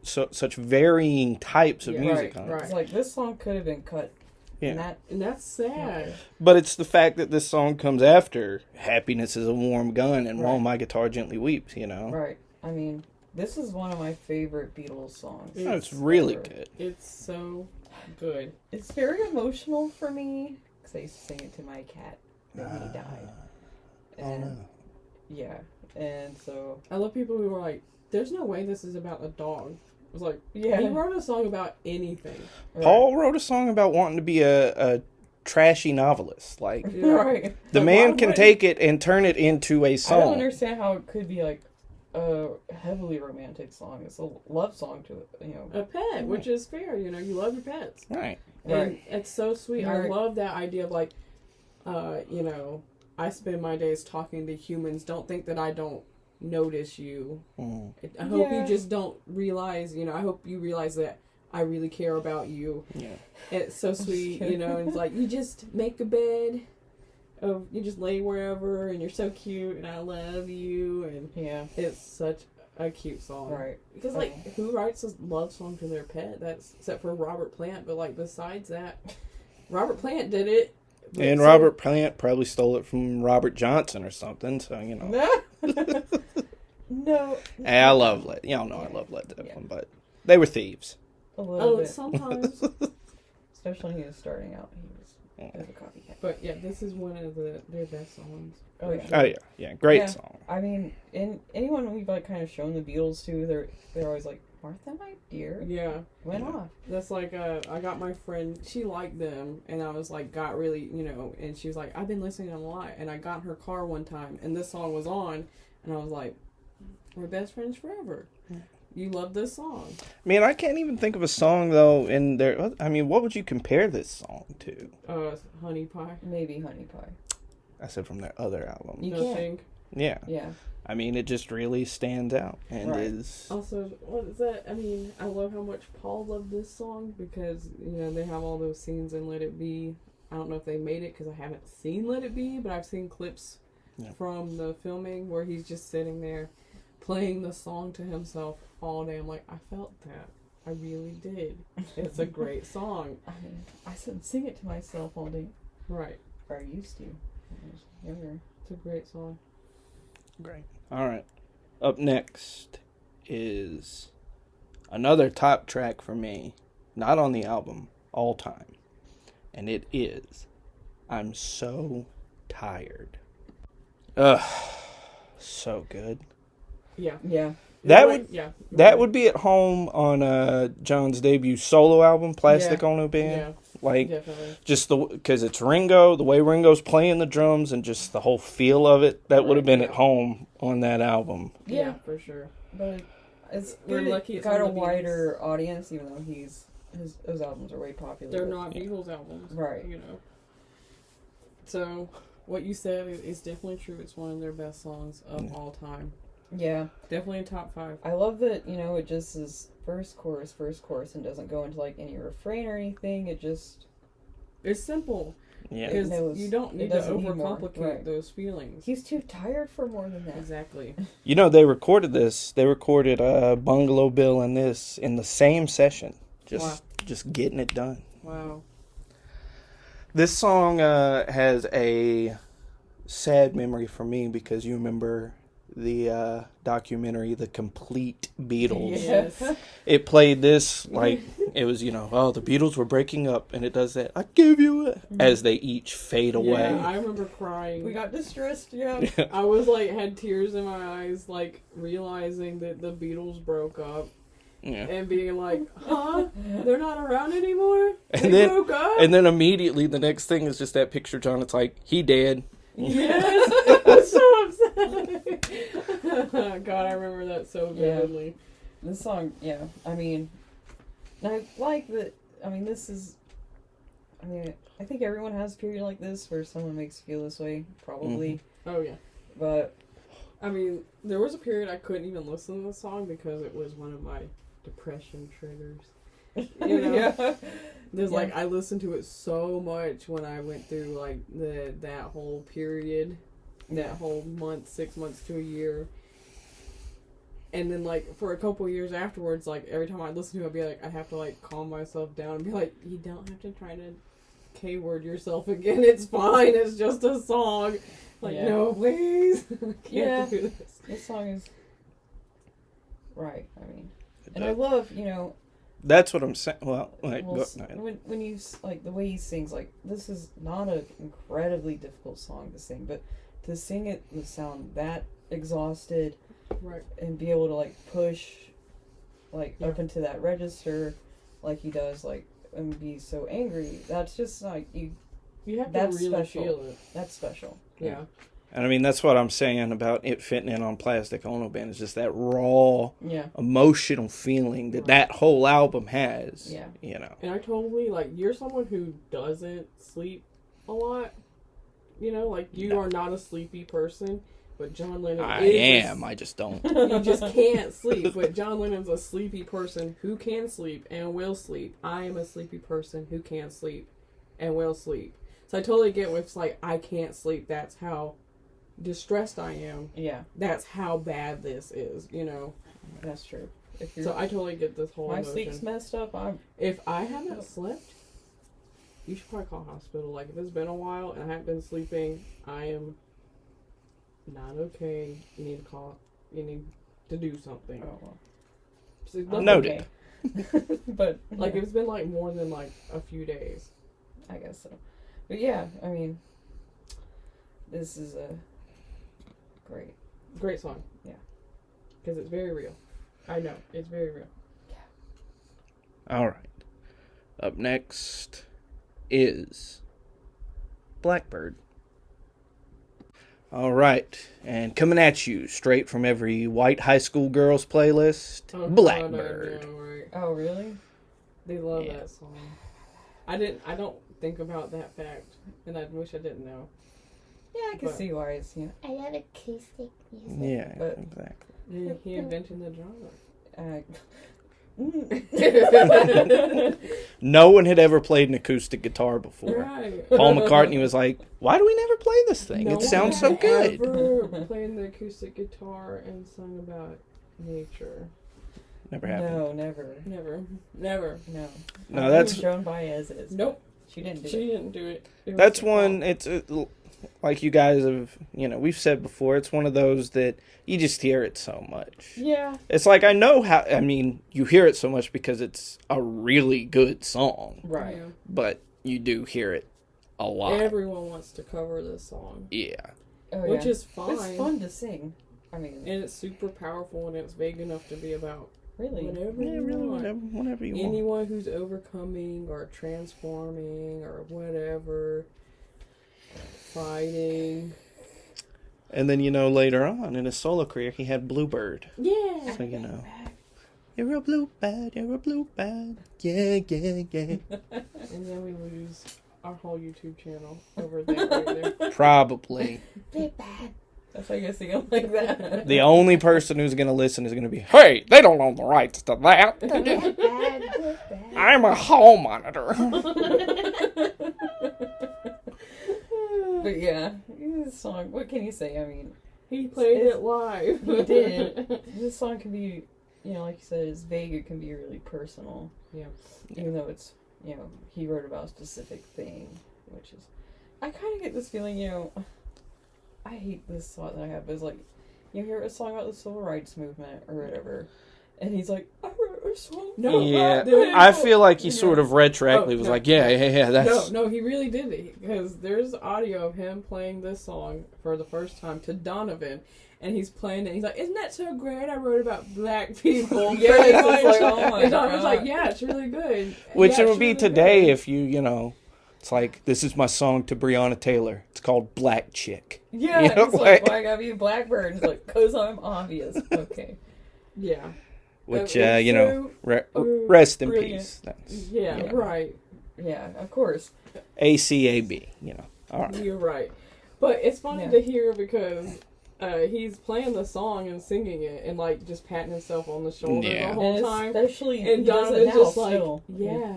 Speaker 1: such varying types of music on it.
Speaker 2: Right. It's like, this song could have been cut.
Speaker 1: Yeah.
Speaker 3: And that's sad.
Speaker 1: But it's the fact that this song comes after Happiness is a Warm Gun and While My Guitar Gently Weeps,
Speaker 2: Right. I mean, this is one of my favorite Beatles songs.
Speaker 1: It's really good.
Speaker 3: It's so good.
Speaker 2: It's very emotional for me, because I used to sing it to my cat when he died. And, yeah, and so...
Speaker 3: I love people who are like, there's no way this is about a dog. I was like, he
Speaker 2: yeah.
Speaker 3: wrote a song about anything.
Speaker 1: Paul wrote a song about wanting to be a trashy novelist. Like, the man can take it and turn it into a song.
Speaker 2: I don't understand how it could be, like, a heavily romantic song. It's a love song to,
Speaker 3: a pet, which is fair. You love your pets.
Speaker 1: Right.
Speaker 3: And it's so sweet. I love that idea of, like, I spend my days talking to humans. Don't think that I don't notice you. I hope you just don't realize, I hope you realize that I really care about you.
Speaker 1: Yeah.
Speaker 3: It's so sweet, and it's like, you just make a bed, you just lay wherever, and you're so cute, and I love you, and it's such a cute song.
Speaker 2: Right.
Speaker 3: Because, like, who writes a love song to their pet? That's, except for Robert Plant, but, like, besides that, Robert Plant did it.
Speaker 1: And Robert Plant probably stole it from Robert Johnson or something, so,
Speaker 2: No.
Speaker 1: Hey, I love y'all know I love Led Zeppelin, but they were thieves.
Speaker 2: A little bit.
Speaker 3: Sometimes.
Speaker 2: Especially when he was starting out, he was a copycat.
Speaker 3: But yeah, this is one of their best songs.
Speaker 2: Oh yeah.
Speaker 1: Oh yeah, great song.
Speaker 2: I mean, anyone we've like kind of shown the Beatles to, they're always like, Martha, my dear.
Speaker 3: Yeah.
Speaker 2: Went off.
Speaker 3: That's like, I got my friend, she liked them, and I was like, got really, and she was like, I've been listening to them a lot, and I got in her car one time, and this song was on, and I was like, we're best friends forever. You love this song.
Speaker 1: I mean, I can't even think of a song, though, in there. I mean, what would you compare this song to?
Speaker 3: Honey Pie.
Speaker 2: Maybe Honey Pie.
Speaker 1: I said from their other album.
Speaker 2: You
Speaker 3: Nothing.
Speaker 1: Yeah.
Speaker 2: Yeah.
Speaker 1: I mean, it just really stands out and is...
Speaker 3: Also, what is that? I mean, I love how much Paul loved this song because, they have all those scenes in Let It Be. I don't know if they made it because I haven't seen Let It Be, but I've seen clips from the filming where he's just sitting there playing the song to himself all day. I'm like, I felt that. I really did. It's a great song.
Speaker 2: I mean, I sing it to myself all day.
Speaker 3: Right.
Speaker 2: Or I used to. When I was younger.
Speaker 3: It's a great song.
Speaker 1: Great. All right. Up next is another top track for me, not on the album, all time. And it is I'm So Tired. Ugh. So good.
Speaker 3: Yeah.
Speaker 2: Yeah.
Speaker 1: That would be at home on John's debut solo album, Plastic Ono Band.
Speaker 3: Yeah.
Speaker 1: Like,
Speaker 3: definitely.
Speaker 1: just because it's Ringo, the way Ringo's playing the drums, and just the whole feel of it, that would have been at home on that album.
Speaker 2: Yeah,
Speaker 3: for sure.
Speaker 2: But it's
Speaker 3: We're lucky it's
Speaker 2: got
Speaker 3: on
Speaker 2: a
Speaker 3: the
Speaker 2: wider audience, even though his albums are way popular.
Speaker 3: They're not Beatles albums,
Speaker 2: right?
Speaker 3: So what you said is definitely true. It's one of their best songs of all time.
Speaker 2: Yeah,
Speaker 3: definitely in top 5.
Speaker 2: I love that it just is first chorus, and doesn't go into like any refrain or anything. It's simple.
Speaker 1: Yeah,
Speaker 3: because you don't need to overcomplicate those feelings.
Speaker 2: He's too tired for more than that.
Speaker 3: Exactly.
Speaker 1: They recorded this. They recorded Bungalow Bill and this in the same session. Just getting it done.
Speaker 3: Wow.
Speaker 1: This song has a sad memory for me because you remember the documentary, The Complete Beatles.
Speaker 3: Yes.
Speaker 1: It played this like it was, the Beatles were breaking up, and it does that. I give you it as they each fade away.
Speaker 3: Yeah, I remember crying.
Speaker 2: We got distressed. Yeah.
Speaker 3: I was like had tears in my eyes, like realizing that the Beatles broke up.
Speaker 1: Yeah.
Speaker 3: And being like, huh? They're not around anymore?
Speaker 1: They
Speaker 3: broke up?
Speaker 1: And then immediately the next thing is just that picture, John. It's like, he dead.
Speaker 3: Yes! I'm so upset. God, I remember that so vividly.
Speaker 2: Yeah. This song, I mean, I like that. I mean, I think everyone has a period like this where someone makes you feel this way, probably.
Speaker 3: Mm-hmm. Oh, yeah.
Speaker 2: But,
Speaker 3: I mean, there was a period I couldn't even listen to the song because it was one of my depression triggers. You know?
Speaker 2: Yeah.
Speaker 3: There's like, I listened to it so much when I went through like that whole period, that whole month, 6 months to a year. And then like for a couple years afterwards, like every time I listen to it, I'd be like, I have to like calm myself down and be like, you don't have to try to K-word yourself again. It's fine. It's just a song. Like, no, please. I can't do this.
Speaker 2: This song is right. I mean, and I love,
Speaker 1: That's what I'm saying. Well,
Speaker 2: when you like the way he sings, like this is not an incredibly difficult song to sing, but to sing it and sound that exhausted,
Speaker 3: right,
Speaker 2: and be able to like push, like up into that register, like he does, like and be so angry. That's just like you
Speaker 3: have
Speaker 2: that's
Speaker 3: to really
Speaker 2: special.
Speaker 3: feel it.
Speaker 2: That's special.
Speaker 3: Yeah.
Speaker 1: And I mean, that's what I'm saying about it fitting in on Plastic Ono Band. It's just that raw, emotional feeling that whole album has.
Speaker 2: Yeah.
Speaker 3: And I totally, like, you're someone who doesn't sleep a lot. Like, you are not a sleepy person. But John Lennon
Speaker 1: I just don't.
Speaker 3: You just can't sleep. But John Lennon's a sleepy person who can sleep and will sleep. I am a sleepy person who can sleep and will sleep. So I totally get with, like, I can't sleep. That's how distressed I am.
Speaker 2: Yeah.
Speaker 3: That's how bad this is,
Speaker 2: That's true.
Speaker 3: So I totally get this whole
Speaker 2: my
Speaker 3: emotion.
Speaker 2: sleep's messed up.
Speaker 3: If I haven't slept, you should probably call a hospital. Like, if it's been a while and I haven't been sleeping, I am not okay. You need to do something.
Speaker 2: Oh, well.
Speaker 3: So
Speaker 1: noted.
Speaker 2: Okay. But
Speaker 3: like, if it's been like more than like a few days,
Speaker 2: I guess so. But yeah, I mean, this is a great
Speaker 3: song.
Speaker 2: Yeah,
Speaker 3: because it's very real. I know it's very real.
Speaker 1: Yeah. All right. Up next is Blackbird. All right, and coming at you straight from every white high school girls playlist, Blackbird.
Speaker 3: God, I know, right?
Speaker 2: Oh, really?
Speaker 3: They love that song. I don't think about that fact, and I wish I didn't know.
Speaker 2: Yeah, I can see why it's
Speaker 4: I love acoustic music.
Speaker 1: Yeah,
Speaker 2: but
Speaker 1: exactly.
Speaker 3: He invented the genre.
Speaker 1: No one had ever played an acoustic guitar before.
Speaker 3: Right.
Speaker 1: Paul McCartney was like, "Why do we never play this thing? It sounds so good."
Speaker 3: Ever played the acoustic guitar and sung about nature?
Speaker 1: Never happened.
Speaker 2: No, never.
Speaker 3: Never.
Speaker 1: No, that's
Speaker 2: Joan Baez is.
Speaker 3: Nope.
Speaker 2: She didn't do it.
Speaker 3: She didn't do it.
Speaker 1: That's one. It's like you guys have, we've said before. It's one of those that you just hear it so much.
Speaker 2: Yeah.
Speaker 1: It's like I know how. I mean, you hear it so much because it's a really good song,
Speaker 2: Right?
Speaker 3: Yeah.
Speaker 1: but you do hear it a lot.
Speaker 3: Everyone wants to cover this song.
Speaker 1: Yeah.
Speaker 3: Which is fine.
Speaker 2: It's fun to sing. I mean,
Speaker 3: and it's super powerful, and it's vague enough to be about
Speaker 2: really
Speaker 3: whatever
Speaker 1: Whatever you want.
Speaker 3: Anyone who's overcoming or transforming or whatever, fighting.
Speaker 1: And then later on in his solo career, he had Bluebird.
Speaker 3: Yeah.
Speaker 1: So you're a bluebird, you're a bluebird. Yeah.
Speaker 3: And then we lose our whole YouTube channel over there, right there.
Speaker 1: Probably.
Speaker 4: Bluebird.
Speaker 2: that's why you're singing like that.
Speaker 1: The only person who's going to listen is going to be, hey, they don't own the rights to that.
Speaker 4: Bluebird.
Speaker 1: I'm a hall monitor.
Speaker 2: But yeah, this song. What can you say? I mean,
Speaker 3: He played it live.
Speaker 2: he did. This song can be, like you said, it's vague. It can be really personal.
Speaker 3: Yeah.
Speaker 2: Even though it's, he wrote about a specific thing, which is, I kind of get this feeling, I hate this thought that I have, but it's like, you hear a song about the civil rights movement or whatever, and he's like, I wrote a song.
Speaker 1: I feel like he sort of retroactively was like, yeah, that's...
Speaker 3: No, he really did it, because there's audio of him playing this song for the first time to Donovan, and he's playing it, and he's like, isn't that so great? I wrote about black people.
Speaker 2: Yeah, it's like, oh my
Speaker 3: and Donovan's
Speaker 2: God.
Speaker 3: like, yeah, it's really good.
Speaker 1: Which
Speaker 3: Yeah,
Speaker 1: it would
Speaker 3: it's
Speaker 1: be
Speaker 3: really
Speaker 1: today
Speaker 3: good.
Speaker 1: if you, it's like, this is my song to Breonna Taylor. It's called Black Chick.
Speaker 2: Yeah,
Speaker 1: You know,
Speaker 2: it's like, why I gotta be a Blackbird? It's like, cause I'm obvious. Okay.
Speaker 3: Yeah.
Speaker 1: Which,
Speaker 3: So
Speaker 1: rest in
Speaker 2: brilliant.
Speaker 1: peace. That's,
Speaker 3: Yeah, right.
Speaker 2: Yeah, of course.
Speaker 1: ACAB, all right.
Speaker 3: You're right. But it's funny to hear because he's playing the song and singing it and like just patting himself on the shoulder
Speaker 1: Yeah.
Speaker 3: the whole
Speaker 2: And
Speaker 3: time.
Speaker 2: especially,
Speaker 3: And
Speaker 2: he does it
Speaker 3: Donovan's
Speaker 2: now
Speaker 3: just like,
Speaker 2: still.
Speaker 3: yeah,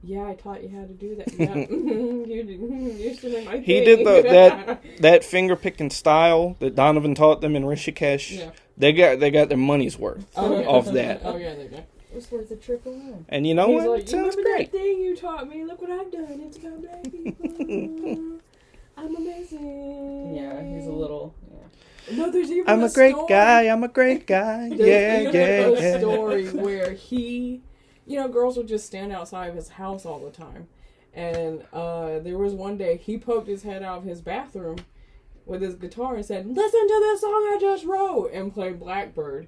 Speaker 3: yeah, I taught you how to do that. Yeah, you should have my
Speaker 1: He
Speaker 3: thing.
Speaker 1: did that finger picking style that Donovan taught them in Rishikesh.
Speaker 3: Yeah.
Speaker 1: They got their money's worth
Speaker 3: Oh, yeah.
Speaker 1: off that.
Speaker 3: Oh yeah, they do.
Speaker 2: It's worth a trip alone.
Speaker 1: And you know
Speaker 3: He's
Speaker 1: what?
Speaker 3: like,
Speaker 1: It
Speaker 3: you
Speaker 1: sounds
Speaker 3: remember
Speaker 1: great.
Speaker 3: that thing you taught me? Look what I've done. It's about black people. I'm amazing.
Speaker 2: Yeah, he's a little. Yeah.
Speaker 3: No, there's even
Speaker 1: I'm a great guy. I'm a great guy.
Speaker 3: There's
Speaker 1: Yeah,
Speaker 3: even a
Speaker 1: yeah.
Speaker 3: story where he, girls would just stand outside of his house all the time. And there was one day he poked his head out of his bathroom with his guitar and said, "Listen to this song I just wrote," and played Blackbird.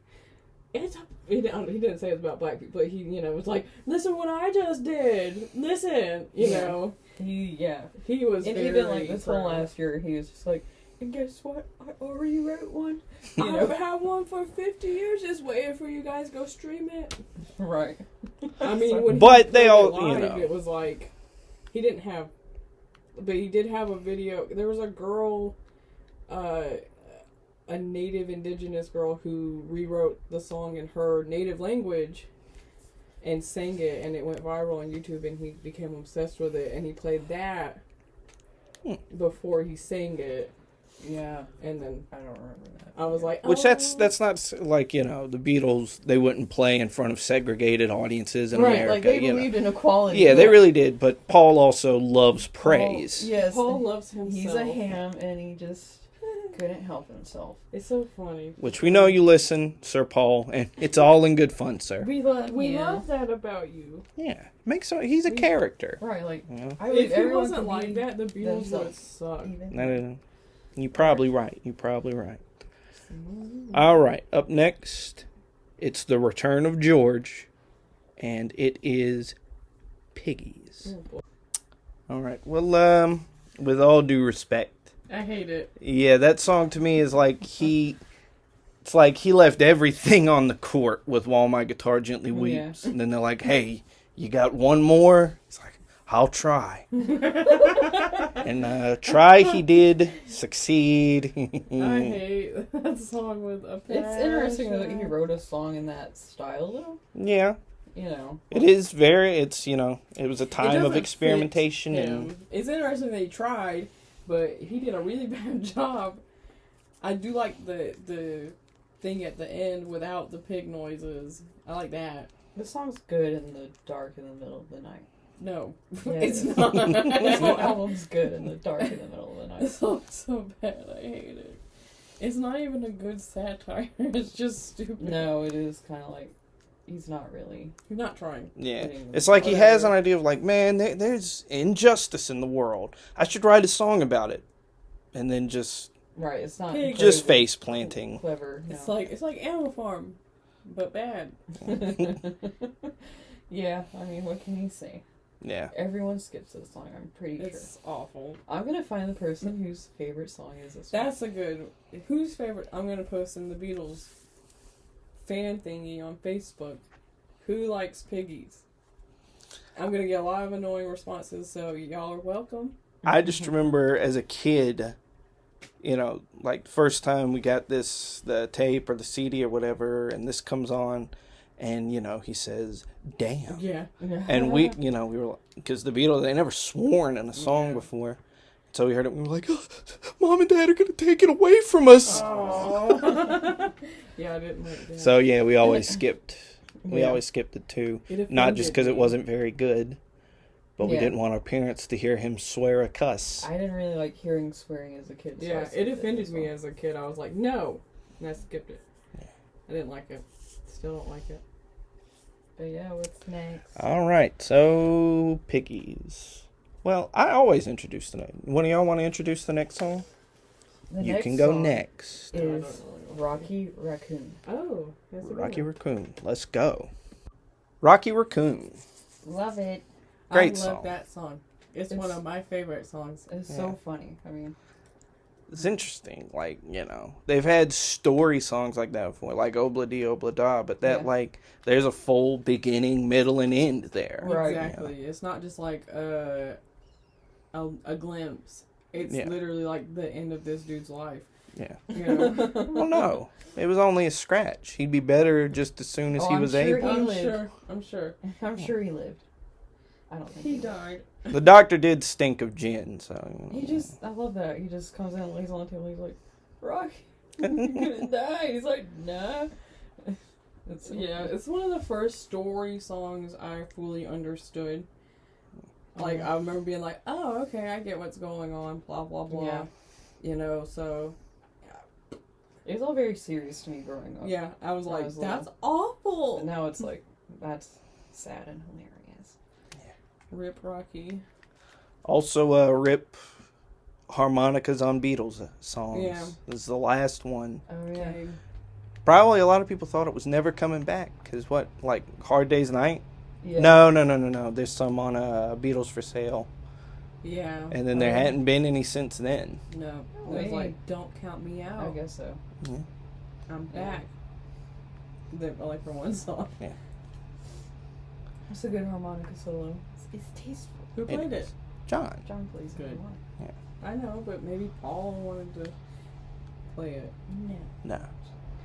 Speaker 3: He didn't say it's about black people, but he, was like, "Listen what I just did. Listen," know.
Speaker 2: He
Speaker 3: He was
Speaker 2: and
Speaker 3: very
Speaker 2: even like this whole
Speaker 3: proud.
Speaker 2: last year, he was just like, and guess what? I already wrote one.
Speaker 3: I've had one for 50 years, just waiting for you guys to go stream it.
Speaker 2: Right.
Speaker 3: I mean, when
Speaker 1: But
Speaker 3: he
Speaker 1: they
Speaker 3: played
Speaker 1: all,
Speaker 3: it live, it was like, he didn't have, but he did have a video. There was a girl, a native indigenous girl who rewrote the song in her native language and sang it, and it went viral on YouTube, and he became obsessed with it, and he played that before he sang it.
Speaker 2: Yeah.
Speaker 3: And then
Speaker 2: I don't remember that.
Speaker 3: I was like,
Speaker 1: Which
Speaker 3: oh.
Speaker 1: that's not like, the Beatles, they wouldn't play in front of segregated audiences in
Speaker 2: Right,
Speaker 1: America.
Speaker 2: like they believed in equality.
Speaker 1: Yeah, they really did, but Paul also loves praise.
Speaker 2: Yes.
Speaker 3: Paul loves himself.
Speaker 2: He's a ham, and he just couldn't help himself.
Speaker 3: It's so funny.
Speaker 1: Which we know you listen, Sir Paul, and it's all in good fun, sir.
Speaker 2: We love
Speaker 3: love that about you.
Speaker 1: Yeah, he's a character.
Speaker 2: Right, like I
Speaker 3: If
Speaker 2: believe
Speaker 3: he
Speaker 2: everyone
Speaker 3: wasn't
Speaker 2: could
Speaker 3: like
Speaker 2: be
Speaker 3: that, the Beatles would
Speaker 2: themselves,
Speaker 3: suck.
Speaker 2: even.
Speaker 1: No. You're probably right. All right, up next, it's the return of George, and it is Piggies.
Speaker 3: Oh, boy.
Speaker 1: All right, well, with all due respect,
Speaker 3: I hate it.
Speaker 1: yeah, that song to me is like it's like he left everything on the court with While My Guitar Gently Weeps, and then they're like, hey, you got one more? He's like, I'll try. And try he did, succeed.
Speaker 3: I hate that song with a passion.
Speaker 2: It's interesting that he wrote a song in that style, though.
Speaker 1: Yeah.
Speaker 2: It
Speaker 1: is it was a time of
Speaker 3: doesn't
Speaker 1: experimentation.
Speaker 3: fit
Speaker 1: And
Speaker 3: him. It's interesting that he tried, but he did a really bad job. I do like the thing at the end without the pig noises. I like that.
Speaker 2: The song's good in the dark in the middle of the night.
Speaker 3: No,
Speaker 2: Yeah,
Speaker 3: it's
Speaker 2: it is.
Speaker 3: not.
Speaker 2: This whole album's good in the dark in the middle of the night.
Speaker 3: It's so bad. I hate it. It's not even a good satire. It's just stupid.
Speaker 2: No, it is kind of like he's not really.
Speaker 3: You're not trying.
Speaker 1: yeah, it's like he has an idea of like, man, there's injustice in the world. I should write a song about it, and then just
Speaker 2: Right, it's not
Speaker 3: Pig.
Speaker 1: just
Speaker 2: incredibly
Speaker 1: face planting.
Speaker 2: clever. No.
Speaker 3: It's like Animal Farm, but bad.
Speaker 2: Yeah, I mean, what can you say?
Speaker 1: Yeah.
Speaker 2: Everyone skips this song, I'm pretty
Speaker 3: It's
Speaker 2: sure.
Speaker 3: awful.
Speaker 2: I'm gonna find the person whose favorite song is this
Speaker 3: That's a good. Whose favorite? I'm gonna post in the Beatles fan thingy on Facebook. Who likes Piggies? I'm gonna get a lot of annoying responses, so y'all are welcome.
Speaker 1: I just remember as a kid, like the first time we got the tape or the CD or whatever, and this comes on, and, he says, damn.
Speaker 3: Yeah.
Speaker 2: one.
Speaker 1: And we were, because the Beatles, they never sworn in a song before. So we heard it, and we were like, oh, Mom and Dad are going to take it away from us.
Speaker 3: Oh. Yeah, I didn't like that.
Speaker 1: So, yeah, we always skipped. We
Speaker 2: Yeah.
Speaker 1: always skipped it, too.
Speaker 3: It
Speaker 1: Not just because
Speaker 3: offended
Speaker 1: it
Speaker 3: me.
Speaker 1: wasn't very good, but we
Speaker 2: Yeah.
Speaker 1: didn't want our parents to hear him swear a cuss.
Speaker 2: I didn't really like hearing swearing as a kid. So I
Speaker 3: Yeah,
Speaker 2: skipped
Speaker 3: it offended
Speaker 2: as
Speaker 3: me
Speaker 2: well.
Speaker 3: as a kid. I was like, no, and I skipped it. I didn't like it. Still don't like it.
Speaker 2: But yeah, what's next?
Speaker 1: All right, so Piggies. Well, I always introduce the next. One of y'all want to introduce the next song?
Speaker 2: The
Speaker 1: You
Speaker 2: next
Speaker 1: can go
Speaker 2: song
Speaker 1: next.
Speaker 2: Is Rocky Raccoon.
Speaker 3: Oh, that's a good
Speaker 1: Rocky
Speaker 3: one.
Speaker 1: Raccoon. Let's go. Rocky Raccoon.
Speaker 2: Love it.
Speaker 1: Great
Speaker 3: I
Speaker 1: song.
Speaker 3: love that song. It's one
Speaker 2: It's-
Speaker 3: of my favorite songs.
Speaker 2: It's
Speaker 1: Yeah.
Speaker 2: so funny. I mean,
Speaker 1: It's interesting. Like, they've had story songs like that before, like Obla Di Obla Da, but that,
Speaker 2: Yeah.
Speaker 1: like, there's a full beginning, middle, and end there.
Speaker 2: Right.
Speaker 3: Exactly. It's not just like a glimpse. It's
Speaker 1: Yeah.
Speaker 3: literally like the end of this dude's life.
Speaker 1: Yeah.
Speaker 3: You know?
Speaker 1: Well, no. It was only a scratch. He'd be better just as soon as he
Speaker 2: I'm
Speaker 1: was
Speaker 2: sure
Speaker 1: able.
Speaker 2: he
Speaker 3: I'm
Speaker 2: lived.
Speaker 3: sure. I'm sure.
Speaker 2: I'm sure he lived. I don't think
Speaker 3: He
Speaker 2: lived.
Speaker 3: died.
Speaker 1: The doctor did stink of gin, so.
Speaker 2: I love that. He just comes in and lays on the table. He's like, Rocky, you're gonna die. He's like, nah. It's so
Speaker 3: Yeah,
Speaker 2: funny.
Speaker 3: it's one of the first story songs I fully understood. Like, I remember being like, oh, okay, I get what's going on, blah, blah, blah.
Speaker 2: Yeah.
Speaker 3: You know, so,
Speaker 2: It was all very serious to me growing up.
Speaker 3: yeah, I was like,
Speaker 2: was
Speaker 3: that's
Speaker 2: But
Speaker 3: awful.
Speaker 2: now it's like, that's sad and hilarious.
Speaker 3: Rip Rocky.
Speaker 1: Also, rip harmonicas on Beatles songs.
Speaker 3: Yeah.
Speaker 1: This is the last one.
Speaker 2: Oh, yeah.
Speaker 3: Okay.
Speaker 1: Probably a lot of people thought it was never coming back. Because what, like Hard Day's Night?
Speaker 2: Yeah.
Speaker 1: No. There's some on Beatles for Sale.
Speaker 3: Yeah.
Speaker 1: And then there hadn't been any since then.
Speaker 3: No.
Speaker 2: No
Speaker 3: It was
Speaker 2: way.
Speaker 3: like, don't count me
Speaker 2: I
Speaker 3: out.
Speaker 2: guess so.
Speaker 1: Yeah.
Speaker 3: I'm
Speaker 2: Yeah.
Speaker 3: back. Only for one song.
Speaker 2: It's a good harmonica solo. It's tasteful.
Speaker 3: Who played it?
Speaker 1: John.
Speaker 2: John plays it.
Speaker 3: Good.
Speaker 2: a lot.
Speaker 3: I know, but maybe Paul wanted to play it.
Speaker 1: No.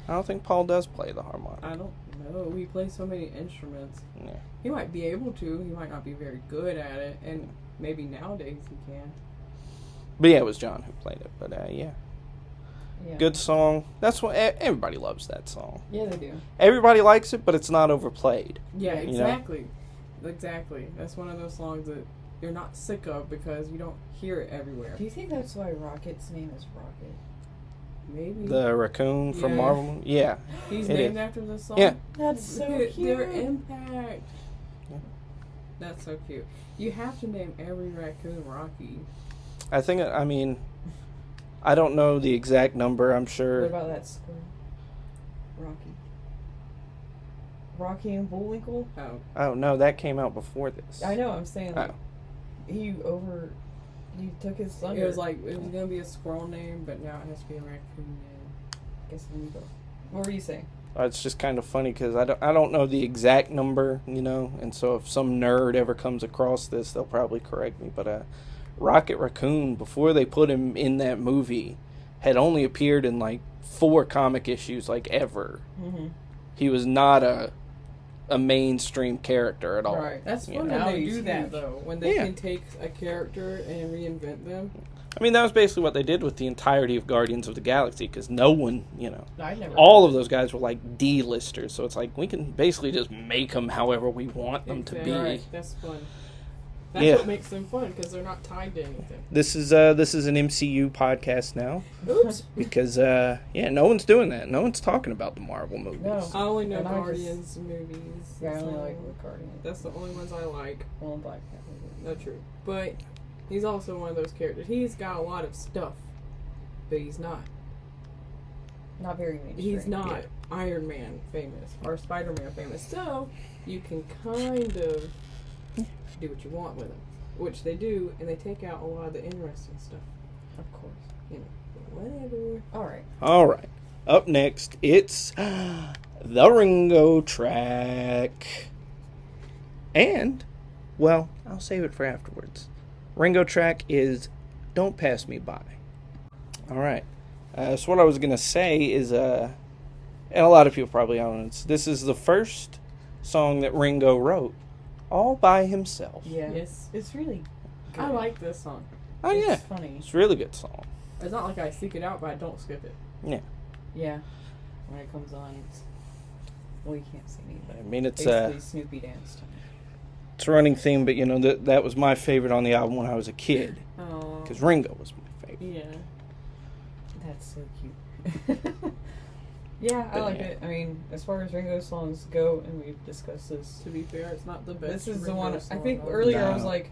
Speaker 1: I don't think Paul does play the harmonica.
Speaker 3: I don't know. He plays so many instruments.
Speaker 1: Yeah.
Speaker 3: He might be able to. He might not be very good at it, and maybe nowadays he can.
Speaker 1: But yeah, it was John who played it. But yeah.
Speaker 2: Yeah.
Speaker 1: Good song. That's what everybody loves that song.
Speaker 2: Yeah, they do.
Speaker 1: Everybody likes it, but it's not overplayed.
Speaker 3: Yeah,
Speaker 2: You
Speaker 1: know?
Speaker 3: exactly. Exactly. That's one of those songs that you're not sick of because you don't hear it everywhere.
Speaker 2: Do you think that's why Rocket's name is Rocket?
Speaker 3: Maybe.
Speaker 1: The raccoon from
Speaker 3: Yeah.
Speaker 1: Marvel. Yeah.
Speaker 3: He's
Speaker 1: it
Speaker 3: named
Speaker 1: is.
Speaker 3: after the song.
Speaker 1: Yeah.
Speaker 2: That's so
Speaker 3: Their
Speaker 2: cute.
Speaker 3: impact.
Speaker 1: Yeah.
Speaker 3: That's so cute. You have to name every raccoon Rocky.
Speaker 1: I mean, I don't know the exact number, I'm
Speaker 2: What
Speaker 1: sure.
Speaker 2: about that squirrel? Rocky. Rocky and Bullwinkle?
Speaker 3: Oh,
Speaker 1: Oh, no, that came out before this.
Speaker 2: I know, I'm saying, like,
Speaker 1: Oh.
Speaker 2: he took his thunder.
Speaker 3: it was like it was gonna be a squirrel name, but now it has to be a raccoon name.
Speaker 2: Guess we go. What were you saying?
Speaker 1: It's just kind of funny because I don't know the exact number, and so if some nerd ever comes across this, they'll probably correct me. But Rocket Raccoon, before they put him in that movie, had only appeared in like 4 comic issues, like ever.
Speaker 2: Mm-hmm.
Speaker 1: He was not a mainstream character at all.
Speaker 2: Right.
Speaker 3: That's
Speaker 1: Yeah.
Speaker 3: fun
Speaker 2: Now
Speaker 3: when they
Speaker 2: he's
Speaker 3: do that
Speaker 2: huge.
Speaker 3: though. When they
Speaker 1: Yeah.
Speaker 3: can take a character and reinvent them.
Speaker 1: I mean, that was basically what they did with the entirety of Guardians of the Galaxy, because no one,
Speaker 2: I never.
Speaker 1: all of those guys were like D-listers, so it's like we can basically just make them however we want them to be.
Speaker 3: Right. That's fun. That's
Speaker 1: Yeah.
Speaker 3: what makes them fun because they're not tied to anything.
Speaker 1: This is an MCU podcast now,
Speaker 3: Oops.
Speaker 1: because no one's doing that. No one's talking about the Marvel movies.
Speaker 2: No.
Speaker 3: I only know
Speaker 2: And I
Speaker 3: Guardians movies.
Speaker 2: Yeah, I
Speaker 3: That's
Speaker 2: only
Speaker 3: all.
Speaker 2: like the Guardians.
Speaker 3: That's the only ones I like.
Speaker 2: Well, Black Panther.
Speaker 3: Not true. But he's also one of those characters. He's got a lot of stuff, but he's not.
Speaker 2: Not very mainstream.
Speaker 3: He's not Iron Man famous or Spider Man famous. So you can kind of do what you want with him, which they do, and they take out a lot of the interesting stuff.
Speaker 2: Of course.
Speaker 3: Whatever.
Speaker 1: All right. Up next, it's the Ringo Track. And, well, I'll save it for afterwards. Ringo Track is Don't Pass Me By. All right. So what I was going to say is, and a lot of people probably don't know, this is the first song that Ringo wrote all by himself.
Speaker 2: Yeah.
Speaker 3: Yes.
Speaker 2: It's really good.
Speaker 3: I like this song.
Speaker 1: Oh, yeah.
Speaker 2: It's funny.
Speaker 1: It's a really good song.
Speaker 3: It's not like I seek it out, but I don't skip it.
Speaker 2: Yeah. When it comes on, well, you can't see me, but
Speaker 1: I mean, it's
Speaker 2: basically Snoopy dance time.
Speaker 1: it's a running theme, but that was my favorite on the album when I was a kid,
Speaker 3: Oh.
Speaker 1: because Ringo was my favorite.
Speaker 3: Yeah.
Speaker 2: That's so cute. Yeah, I
Speaker 1: But
Speaker 2: like
Speaker 1: yeah.
Speaker 2: it. I mean, as far as Ringo songs go, and we've discussed this,
Speaker 3: To be fair, it's not the best.
Speaker 2: this is the
Speaker 3: Ringo
Speaker 2: one. I
Speaker 3: song
Speaker 2: think
Speaker 3: on
Speaker 2: earlier
Speaker 1: No.
Speaker 2: I was like,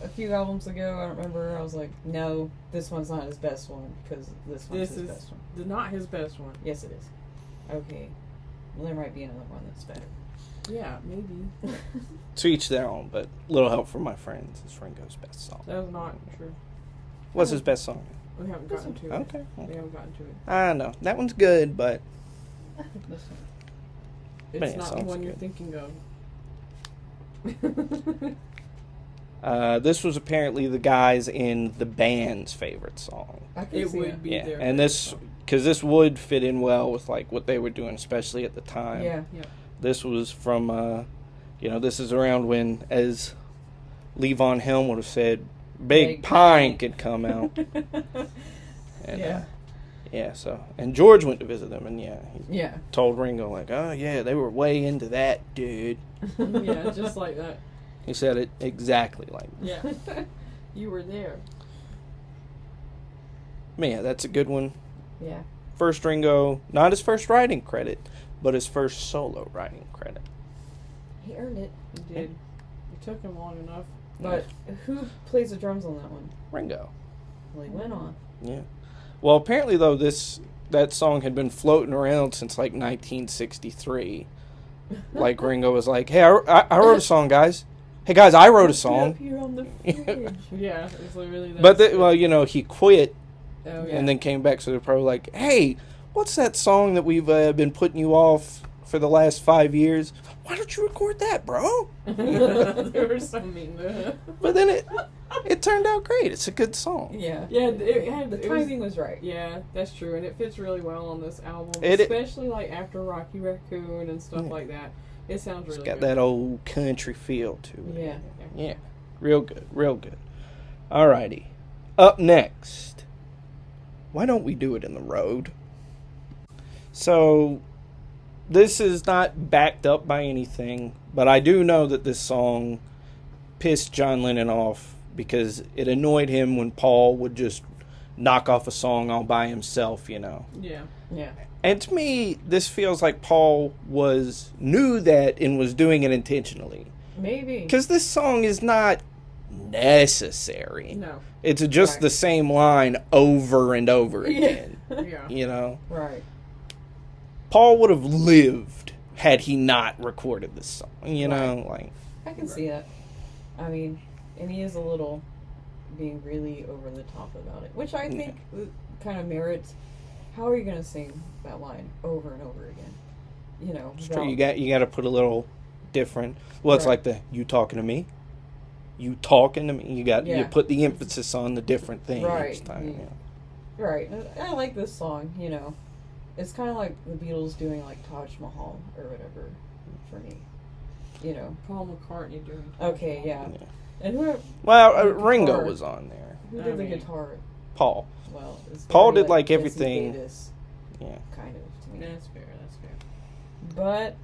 Speaker 2: a few albums ago, I don't remember, I was like, no, this one's not his best one, because this one's
Speaker 3: This
Speaker 2: his
Speaker 3: is
Speaker 2: best one.
Speaker 3: not his best one.
Speaker 2: Yes, it is. Okay. Well, there might be another one that's better.
Speaker 3: Yeah, maybe.
Speaker 1: To each their own, but Little Help from My Friends is Ringo's best song.
Speaker 3: That's not true.
Speaker 1: What's his best song?
Speaker 3: We haven't gotten to it.
Speaker 1: Okay.
Speaker 3: We haven't gotten to it.
Speaker 1: I know. That one's good, but
Speaker 2: This one.
Speaker 3: It's
Speaker 1: Man,
Speaker 3: not the
Speaker 1: sounds
Speaker 3: one you're
Speaker 1: good.
Speaker 3: thinking of.
Speaker 1: This was apparently the guys in the band's favorite song.
Speaker 2: I can
Speaker 3: It
Speaker 2: see
Speaker 3: would be
Speaker 1: Yeah,
Speaker 3: their
Speaker 1: and this, because this would fit in well with like what they were doing, especially at the time.
Speaker 2: Yeah.
Speaker 1: This was from, this is around when, as Levon Helm would have said, Big Pine could come out. And,
Speaker 2: Yeah.
Speaker 1: so, and George went to visit them, and he
Speaker 2: Yeah.
Speaker 1: told Ringo, like, oh, yeah, they were way into that, dude.
Speaker 3: Yeah, just like that.
Speaker 1: He said it exactly like that.
Speaker 3: Yeah. You were there.
Speaker 1: Man, that's a good one.
Speaker 2: Yeah.
Speaker 1: First Ringo, not his first writing credit, but his first solo writing credit.
Speaker 2: He earned it.
Speaker 3: It did. It took him long enough.
Speaker 2: But who plays the drums on that one?
Speaker 1: Ringo.
Speaker 2: Well, he went on.
Speaker 1: Yeah. Well, apparently, though, that song had been floating around since, like, 1963. Like, Ringo was like, hey, I wrote a song, guys. Hey, guys, I wrote a song.
Speaker 2: Up here on the fridge.
Speaker 3: Yeah, it's literally that.
Speaker 1: But, he quit
Speaker 3: oh,
Speaker 1: and then came back, so they're probably like, hey, what's that song that we've been putting you off for the last 5 years? Why don't you record that, bro?
Speaker 3: They were so mean to him.
Speaker 1: But then it turned out great. It's a good song.
Speaker 2: Yeah.
Speaker 3: Yeah,
Speaker 2: The timing was right.
Speaker 3: Yeah, that's true, and it fits really well on this album,
Speaker 1: It-
Speaker 3: especially like after Rocky Raccoon and stuff
Speaker 1: Yeah.
Speaker 3: like that. It sounds really
Speaker 1: It's got
Speaker 3: good.
Speaker 1: that old country feel to it.
Speaker 2: Yeah.
Speaker 1: Yeah. Real good. Real good. Alrighty. Up next. Why don't we do it in the road? So, this is not backed up by anything, but I do know that this song pissed John Lennon off because it annoyed him when Paul would just knock off a song all by himself,
Speaker 3: Yeah.
Speaker 2: Yeah.
Speaker 1: And to me, this feels like Paul knew that and was doing it intentionally.
Speaker 2: Maybe.
Speaker 1: Because this song is not necessary.
Speaker 3: No.
Speaker 1: It's just
Speaker 2: Right.
Speaker 1: the same line over and over again.
Speaker 3: Yeah.
Speaker 2: Right.
Speaker 1: Paul would have lived had he not recorded this song. Like,
Speaker 2: I can see that. I mean, and he is a little being really over the top about it, which I think kind of merits. How are you going to sing that line over and over again?
Speaker 1: it's true. You got to put a little different. Well, it's
Speaker 2: Right.
Speaker 1: like the you talking to me. You talking to me. You
Speaker 2: Yeah.
Speaker 1: put the emphasis on the different thing
Speaker 2: Right.
Speaker 1: each time.
Speaker 2: Yeah. Right. And I like this song. It's kind of like the Beatles doing like Taj Mahal or whatever for me.
Speaker 3: Paul McCartney doing.
Speaker 2: Okay. Yeah.
Speaker 1: Yeah.
Speaker 2: And who?
Speaker 1: Well,
Speaker 2: The
Speaker 1: Ringo
Speaker 2: guitar.
Speaker 1: was on there.
Speaker 2: Who
Speaker 3: I
Speaker 2: did the
Speaker 3: mean-
Speaker 2: guitar?
Speaker 1: Paul.
Speaker 2: Well, it's
Speaker 1: Paul
Speaker 2: very,
Speaker 1: did, like,
Speaker 2: Jesse
Speaker 1: everything.
Speaker 2: Davis
Speaker 1: Yeah.
Speaker 2: kind of to me.
Speaker 3: That's fair. That's fair.
Speaker 2: But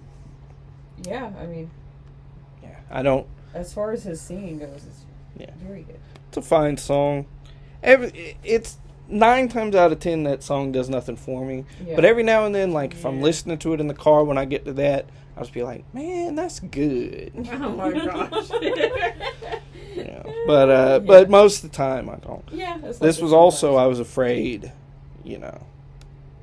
Speaker 2: yeah, I mean,
Speaker 1: Yeah. I don't.
Speaker 2: as far as his singing goes, it's
Speaker 1: Yeah.
Speaker 2: very good.
Speaker 1: It's a fine song. It's 9 times out of 10 that song does nothing for me.
Speaker 2: Yeah.
Speaker 1: But every now and then, like if I'm
Speaker 3: Yeah.
Speaker 1: listening to it in the car when I get to that, I'll just be like, man, that's good.
Speaker 3: Oh my gosh.
Speaker 1: But most of the time I don't.
Speaker 2: Yeah. It's like
Speaker 1: This was also I was afraid,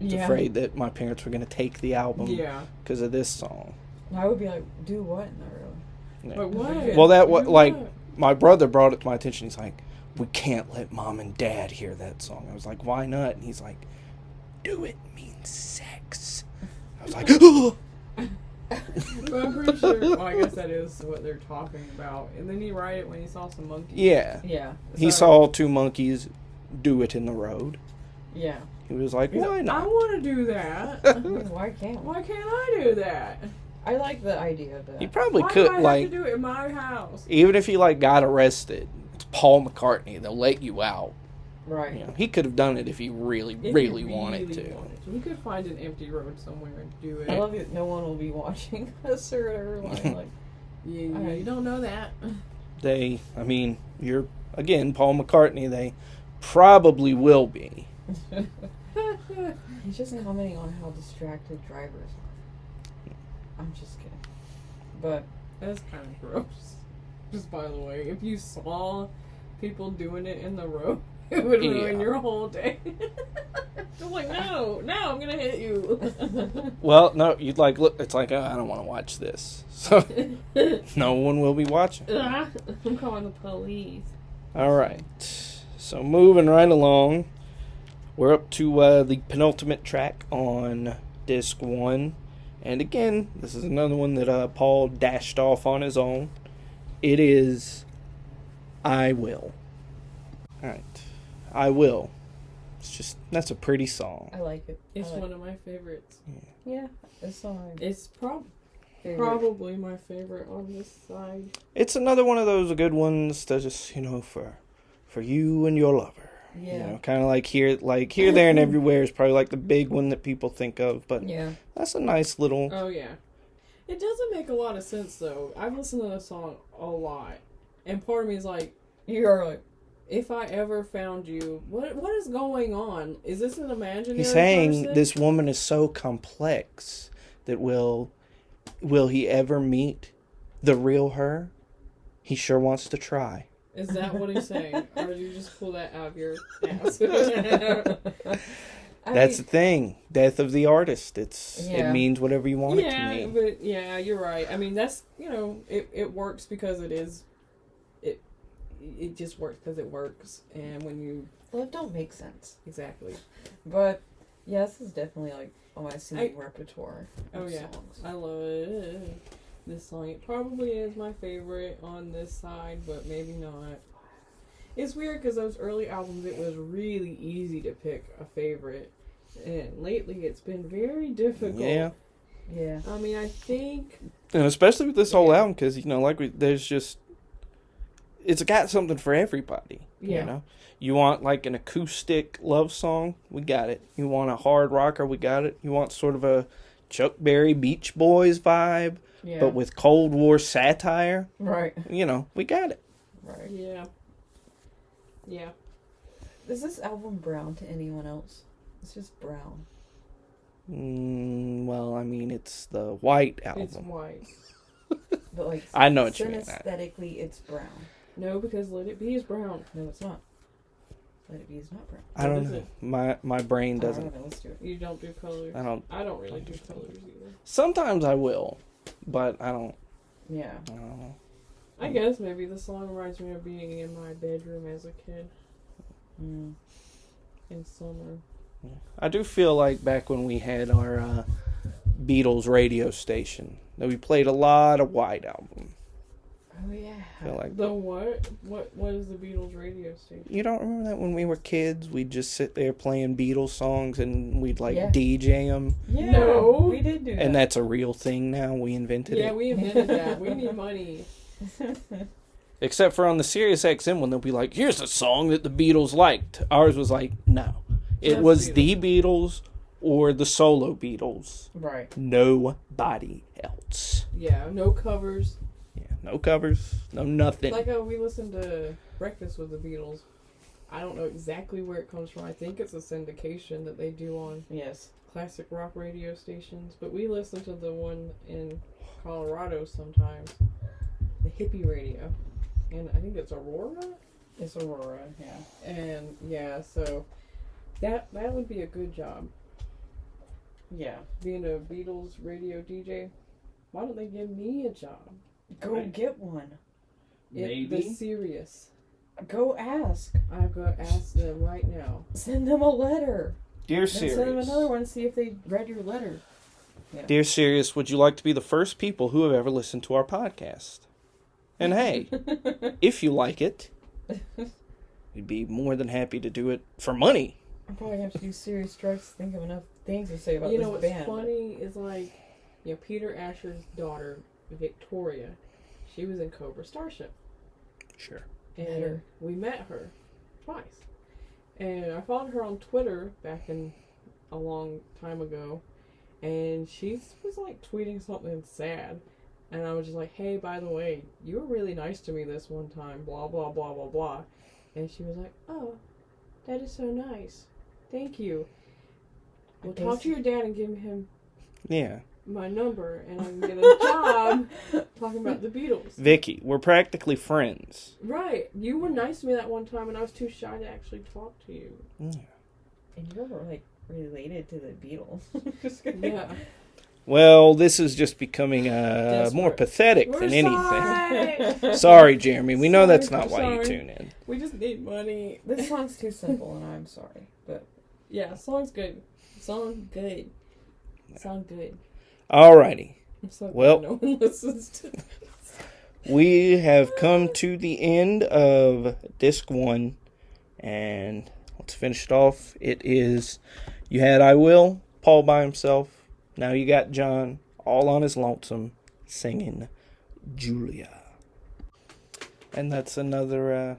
Speaker 1: afraid that my parents were going to take the album
Speaker 3: Yeah.
Speaker 1: because of this song.
Speaker 2: I would be like, do what in the room?
Speaker 1: Yeah.
Speaker 3: But what?
Speaker 1: Well, that
Speaker 3: Do
Speaker 1: what like
Speaker 3: what?
Speaker 1: my brother brought it to my attention. He's like, we can't let mom and dad hear that song. I was like, why not? And he's like, do it means sex. I was like, oh.
Speaker 3: But I'm pretty sure. Well, I guess that is what they're talking about. And then he write it when he saw some monkeys.
Speaker 1: Yeah.
Speaker 2: Yeah.
Speaker 1: He
Speaker 3: So-
Speaker 1: saw 2 monkeys do it in the road.
Speaker 2: Yeah.
Speaker 1: He was like,
Speaker 3: He's
Speaker 1: why
Speaker 3: like, I
Speaker 1: not?
Speaker 3: want to do that.
Speaker 2: Why can't?
Speaker 3: Why can't I do that?
Speaker 2: I like the idea of that.
Speaker 1: He probably
Speaker 3: Why
Speaker 1: could,
Speaker 3: do I have
Speaker 1: like,
Speaker 3: to do it in my house?
Speaker 1: even if he, like, got arrested, it's Paul McCartney. They'll let you out.
Speaker 2: Right.
Speaker 1: He could have done it if he really,
Speaker 3: If
Speaker 1: really
Speaker 3: you
Speaker 1: wanted to.
Speaker 3: He could find an empty road somewhere and do it.
Speaker 2: I love it. No one will be watching us or whatever. Like,
Speaker 3: Yeah, you don't know that.
Speaker 1: You're, again, Paul McCartney, they probably will be.
Speaker 2: he's just commenting on how distracted drivers are. I'm just kidding. But
Speaker 3: That's kind of gross. Just by the way, if you saw people doing it in the road, it would ruin
Speaker 1: Yeah.
Speaker 3: your whole day. I'm like, no, I'm gonna hit you.
Speaker 1: Well, no, you'd like, look, it's like, oh, I don't want to watch this. So, no one will be watching.
Speaker 3: I'm calling the police.
Speaker 1: All right. So, moving right along, we're up to the penultimate track on disc 1. And again, this is another one that Paul dashed off on his own. It is I Will. Alright. I Will. That's a pretty song.
Speaker 2: I like it.
Speaker 3: It's
Speaker 2: like
Speaker 3: one of my favorites.
Speaker 2: Yeah, it's song.
Speaker 3: It's probably my favorite on this side.
Speaker 1: It's another one of those good ones that just, for you and your lover.
Speaker 2: Yeah.
Speaker 1: Kind of like Here, There, and Everywhere is probably like the big one that people think of, but
Speaker 2: Yeah.
Speaker 1: that's a nice little...
Speaker 3: Oh, yeah. It doesn't make a lot of sense, though. I've listened to the song a lot, and part of me is like,
Speaker 2: You're like,
Speaker 3: if I ever found you, what is going on? Is this an imaginary
Speaker 1: He's saying
Speaker 3: person?
Speaker 1: this woman is so complex that will he ever meet the real her? He sure wants to try.
Speaker 3: Is that what he's saying? Or did you just pull that out of your ass?
Speaker 1: That's the thing. Death of the artist. It
Speaker 2: Yeah.
Speaker 1: means whatever you want it to
Speaker 3: Yeah,
Speaker 1: mean.
Speaker 3: but yeah, you're right. I mean, that's, it works because it just works because it works. And when you...
Speaker 2: well, it don't make sense.
Speaker 3: Exactly.
Speaker 2: But, yeah, this is definitely, like, on my singing repertoire
Speaker 3: Oh,
Speaker 2: of
Speaker 3: yeah.
Speaker 2: songs.
Speaker 3: I love this song. It probably is my favorite on this side, but maybe not. It's weird because those early albums, it was really easy to pick a favorite. And lately, it's been very difficult.
Speaker 1: Yeah.
Speaker 2: Yeah.
Speaker 3: I mean, I think...
Speaker 1: And especially with this whole album, because, there's just... It's got something for everybody.
Speaker 3: Yeah.
Speaker 1: You want, like, an acoustic love song? We got it. You want a hard rocker? We got it. You want sort of a Chuck Berry Beach Boys vibe,
Speaker 2: Yeah.
Speaker 1: but with Cold War satire?
Speaker 2: Right.
Speaker 1: We got it.
Speaker 2: Right.
Speaker 3: Yeah. Yeah.
Speaker 2: Is this album brown to anyone else? It's just brown.
Speaker 1: Well, I mean, it's the white album.
Speaker 3: It's white.
Speaker 2: But, like,
Speaker 1: I know what you mean.
Speaker 2: Aesthetically, it's brown.
Speaker 3: No, because Let It Be is brown.
Speaker 2: No, it's not. Let It Be is not brown.
Speaker 1: I don't
Speaker 3: What is
Speaker 1: know. My brain
Speaker 2: I don't
Speaker 1: doesn't.
Speaker 2: know. Let's do it.
Speaker 3: You don't do colors.
Speaker 1: I don't.
Speaker 3: I don't really do colors either.
Speaker 1: Sometimes I will, but I don't.
Speaker 2: Yeah.
Speaker 1: I don't know.
Speaker 3: I guess maybe the song reminds me of being in my bedroom as a kid
Speaker 2: Mm.
Speaker 3: in summer.
Speaker 1: I do feel like back when we had our Beatles radio station that we played a lot of White Album.
Speaker 2: Oh, yeah.
Speaker 1: I feel like
Speaker 3: The what? What is the Beatles radio station?
Speaker 1: you don't remember that when we were kids, we'd just sit there playing Beatles songs and we'd like
Speaker 2: Yeah.
Speaker 1: DJ them.
Speaker 2: Yeah.
Speaker 3: No.
Speaker 2: We did do that.
Speaker 1: And that's a real thing now. We invented
Speaker 3: Yeah,
Speaker 1: it.
Speaker 3: we invented that. We need money.
Speaker 1: Except for on the Sirius XM one, they'll be like, here's a song that the Beatles liked. Ours was like, no. It
Speaker 3: Just
Speaker 1: was
Speaker 3: Beatles.
Speaker 1: the Beatles or the solo Beatles.
Speaker 2: Right.
Speaker 1: Nobody else.
Speaker 3: Yeah, no covers.
Speaker 1: Yeah, no covers, no nothing.
Speaker 3: Like we listened to Breakfast with the Beatles. I don't know exactly where it comes from. I think it's a syndication that they do on
Speaker 2: Yes.
Speaker 3: classic rock radio stations. But we listen to the one in Colorado sometimes. The hippie radio. And I think it's Aurora.
Speaker 2: It's Aurora, yeah.
Speaker 3: And yeah, so that would be a good job.
Speaker 2: Yeah.
Speaker 3: Being a Beatles radio DJ. Why don't they give me a job?
Speaker 2: Go
Speaker 1: Right.
Speaker 2: get one.
Speaker 3: The Sirius.
Speaker 2: Go ask.
Speaker 3: I've got to ask them right now.
Speaker 2: Send them a letter.
Speaker 1: Dear
Speaker 2: Then send them
Speaker 1: Sirius,
Speaker 2: another one, see if they read your letter.
Speaker 1: Dear Sirius, would you like to be the first people who have ever listened to our podcast? And hey, if you like it, we'd be more than happy to do it for money.
Speaker 2: I probably have to do serious strikes to think of enough things to say about
Speaker 3: You
Speaker 2: this
Speaker 3: know what's
Speaker 2: band.
Speaker 3: funny is like, Peter Asher's daughter, Victoria, she was in Cobra Starship.
Speaker 1: Sure.
Speaker 3: And we met her twice. And I followed her on Twitter back in a long time ago. And she was like tweeting something sad. And I was just like, hey, by the way, you were really nice to me this one time, blah, blah, blah, blah, blah. And she was like, oh, that is so nice. Thank you. Well, talk to your dad and give him
Speaker 1: Yeah.
Speaker 3: my number, and I can get a job talking about the Beatles.
Speaker 1: Vicky, we're practically friends.
Speaker 3: Right. You were nice to me that one time, and I was too shy to actually talk to you.
Speaker 1: Yeah.
Speaker 2: And you're like related to the Beatles. Just kidding.
Speaker 3: Yeah.
Speaker 1: Well, this is just becoming more pathetic
Speaker 3: We're
Speaker 1: than anything.
Speaker 3: sorry.
Speaker 1: Sorry, Jeremy. We know
Speaker 3: Sorry,
Speaker 1: that's not why you
Speaker 3: sorry.
Speaker 1: tune in.
Speaker 3: We just need money.
Speaker 2: This song's too simple, and I'm sorry, but
Speaker 3: Yeah, song's good. Song good. Song good.
Speaker 1: Alrighty.
Speaker 3: I'm so glad
Speaker 1: Well-
Speaker 3: no one listens to this.
Speaker 1: we have come to the end of disc 1, and let's finish it off. It is, you had I Will, Paul by himself. Now you got John, all on his lonesome, singing Julia. And that's another,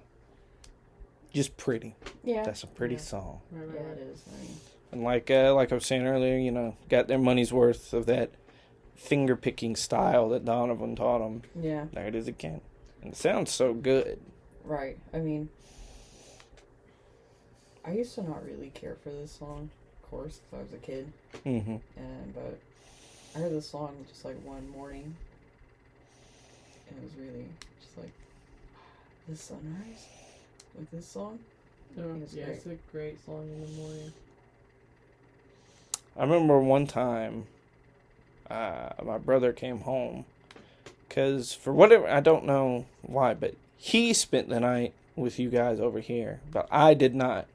Speaker 1: just pretty.
Speaker 2: Yeah.
Speaker 1: That's a pretty
Speaker 3: Yeah.
Speaker 1: song.
Speaker 3: Right,
Speaker 2: Yeah,
Speaker 3: right,
Speaker 2: it is. I mean,
Speaker 1: And like I was saying earlier, you know, got their money's worth of that finger picking style that Donovan taught them.
Speaker 2: yeah,
Speaker 1: There it is again. And it sounds so good.
Speaker 2: right. I mean, I used to not really care for this song, of course, because I was a kid.
Speaker 1: Mm-hmm.
Speaker 2: But I heard this song just like one morning, and it was really just like the sunrise with this song.
Speaker 3: Oh,
Speaker 2: It's
Speaker 3: yeah,
Speaker 2: great.
Speaker 3: it's a great song in the morning.
Speaker 1: I remember one time my brother came home because for whatever, I don't know why, but he spent the night with you guys over here, but I did not.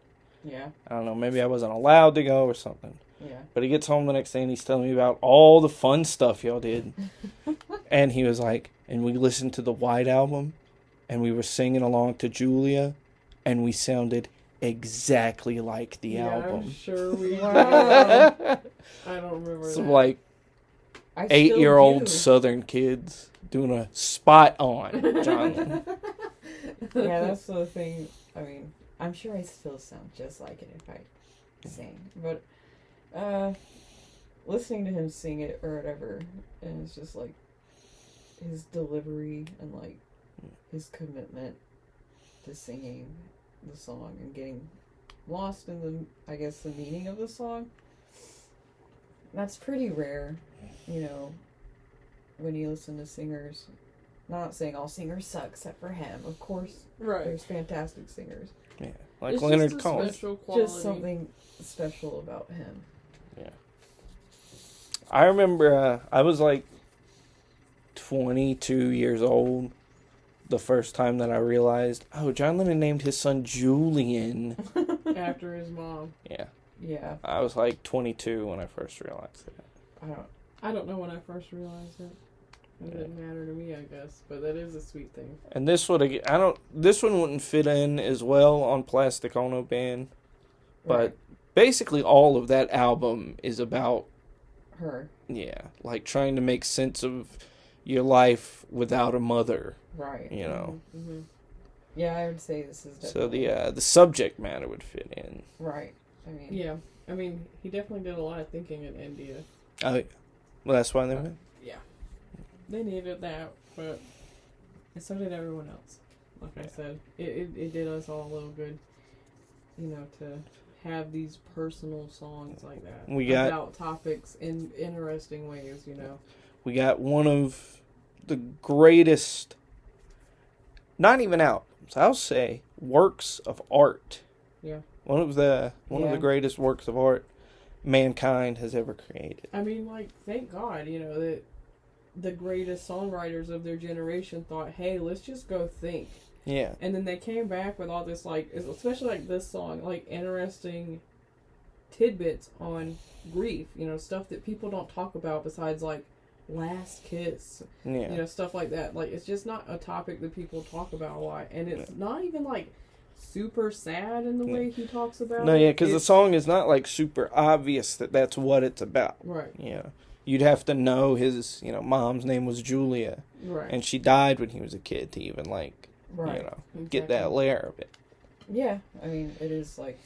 Speaker 2: Yeah,
Speaker 1: I don't know, maybe I wasn't allowed to go or something.
Speaker 2: yeah.
Speaker 1: But he gets home the next day and he's telling me about all the fun stuff y'all did. And he was like, and we listened to the White Album and we were singing along to Julia and we sounded exactly like the
Speaker 3: I'm
Speaker 1: album.
Speaker 3: sure we
Speaker 2: Wow.
Speaker 3: I don't remember
Speaker 1: Some
Speaker 3: that.
Speaker 1: like
Speaker 2: I still
Speaker 1: 8-year-old
Speaker 2: do.
Speaker 1: Southern kids doing a spot on John.
Speaker 2: Yeah, that's the thing. I mean, I'm sure I still sound just like it if I sang. But listening to him sing it or whatever, and it's just like his delivery and like his commitment to singing the song and getting lost in the, I guess, the meaning of the song. That's pretty rare, you know, when you listen to singers. Not saying all singers suck except for him. Of course,
Speaker 3: Right.
Speaker 2: there's fantastic singers.
Speaker 1: Yeah, like
Speaker 3: It's
Speaker 1: Leonard
Speaker 3: just a
Speaker 1: Cohen.
Speaker 3: special quality.
Speaker 2: Just something special about him.
Speaker 1: I remember I was like 22 years old the first time that I realized, oh, John Lennon named his son Julian.
Speaker 3: After his mom.
Speaker 1: Yeah,
Speaker 2: Yeah,
Speaker 1: I was like 22 when I first realized that.
Speaker 3: I don't know when I first realized it. It didn't matter to me, I guess, but that is a sweet thing.
Speaker 1: And this would this one wouldn't fit in as well on Plastic Ono Band, but
Speaker 2: right.
Speaker 1: basically all of that album is about,
Speaker 2: Her.
Speaker 1: yeah, like trying to make sense of your life without a mother,
Speaker 2: Right.
Speaker 1: you know.
Speaker 3: Mm-hmm.
Speaker 2: Yeah, I would say this is
Speaker 1: So
Speaker 2: definitely
Speaker 1: the subject matter would fit in.
Speaker 2: right. I mean,
Speaker 3: Yeah. I mean, he definitely did a lot of thinking in India.
Speaker 1: Oh, yeah. Well, that's why they went.
Speaker 3: Yeah. They needed that, but and so did everyone else. Like I said, it did us all a little good, you know, to have these personal songs like that.
Speaker 1: We got-
Speaker 3: about topics in interesting ways, you know.
Speaker 1: We got one of the greatest, not even albums, I'll say works of art.
Speaker 3: Yeah.
Speaker 1: One of the
Speaker 2: Yeah.
Speaker 1: greatest works of art mankind has ever created.
Speaker 3: I mean, like, thank God, you know, that the greatest songwriters of their generation thought, hey, let's just go think.
Speaker 1: Yeah.
Speaker 3: And then they came back with all this, like, especially like this song, like interesting tidbits on grief, you know, stuff that people don't talk about besides, like, last kiss,
Speaker 1: Yeah.
Speaker 3: you know, stuff like that. Like, it's just not a topic that people talk about a lot. And it's not even, like, super sad in the way he talks about
Speaker 1: No,
Speaker 3: it.
Speaker 1: yeah, because the
Speaker 3: It's-
Speaker 1: song is not like super obvious that that's what it's about.
Speaker 3: Right,
Speaker 1: Yeah. You'd have to know his, mom's name was Julia,
Speaker 3: right.
Speaker 1: and she died when he was a kid to even like,
Speaker 2: right.
Speaker 1: get that
Speaker 3: Exactly.
Speaker 1: layer of it.
Speaker 2: Yeah, I mean, it is like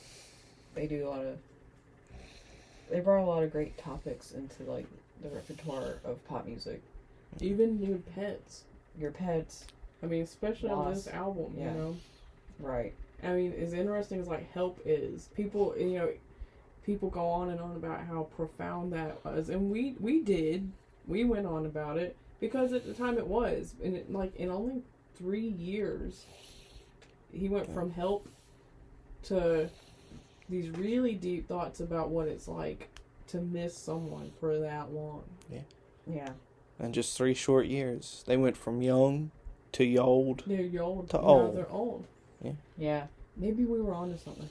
Speaker 2: they brought a lot of great topics into like the repertoire of pop music.
Speaker 3: Even your pets.
Speaker 2: Your pets,
Speaker 3: I mean, especially on this
Speaker 2: Lost.
Speaker 3: album,
Speaker 2: Yeah.
Speaker 3: you know.
Speaker 2: right?
Speaker 3: I mean, as interesting as like Help is, people go on and on about how profound that was, and we went on about it because at the time it was, and it, like in only 3 years, he went from Help to these really deep thoughts about what it's like to miss someone for that long.
Speaker 2: Yeah,
Speaker 1: And just 3 short years, they went from young to old.
Speaker 3: They're old.
Speaker 1: To
Speaker 3: Now
Speaker 1: old.
Speaker 3: they're old.
Speaker 2: yeah.
Speaker 3: Maybe we were onto something.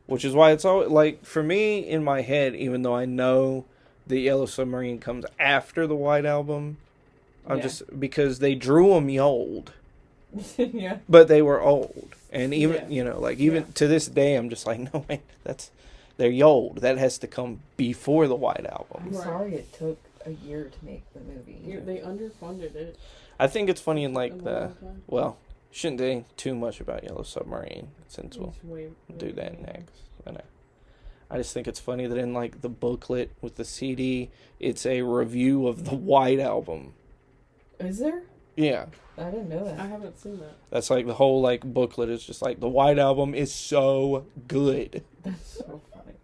Speaker 1: Which is why it's all like for me in my head, even though I know the Yellow Submarine comes after the White Album. I'm
Speaker 2: Yeah.
Speaker 1: just because they drew them old,
Speaker 2: Yeah.
Speaker 1: but they were old, and even
Speaker 3: Yeah.
Speaker 1: even to this day, I'm just like, no, wait, they're old. That has to come before the White Album.
Speaker 2: I'm
Speaker 3: Right.
Speaker 2: sorry it took a year to make the movie.
Speaker 3: They underfunded it.
Speaker 1: I think it's funny in
Speaker 3: a
Speaker 1: like the
Speaker 3: long time.
Speaker 1: well, shouldn't say too much about Yellow Submarine since we'll
Speaker 3: It's way-
Speaker 1: do that next. I just think it's funny that in like the booklet with the CD, it's a review of the White Album.
Speaker 2: Is there?
Speaker 1: Yeah,
Speaker 2: I didn't know
Speaker 3: I
Speaker 2: that.
Speaker 3: haven't seen that.
Speaker 1: that's like the whole like booklet is just like the White Album is so good.
Speaker 2: That's so funny.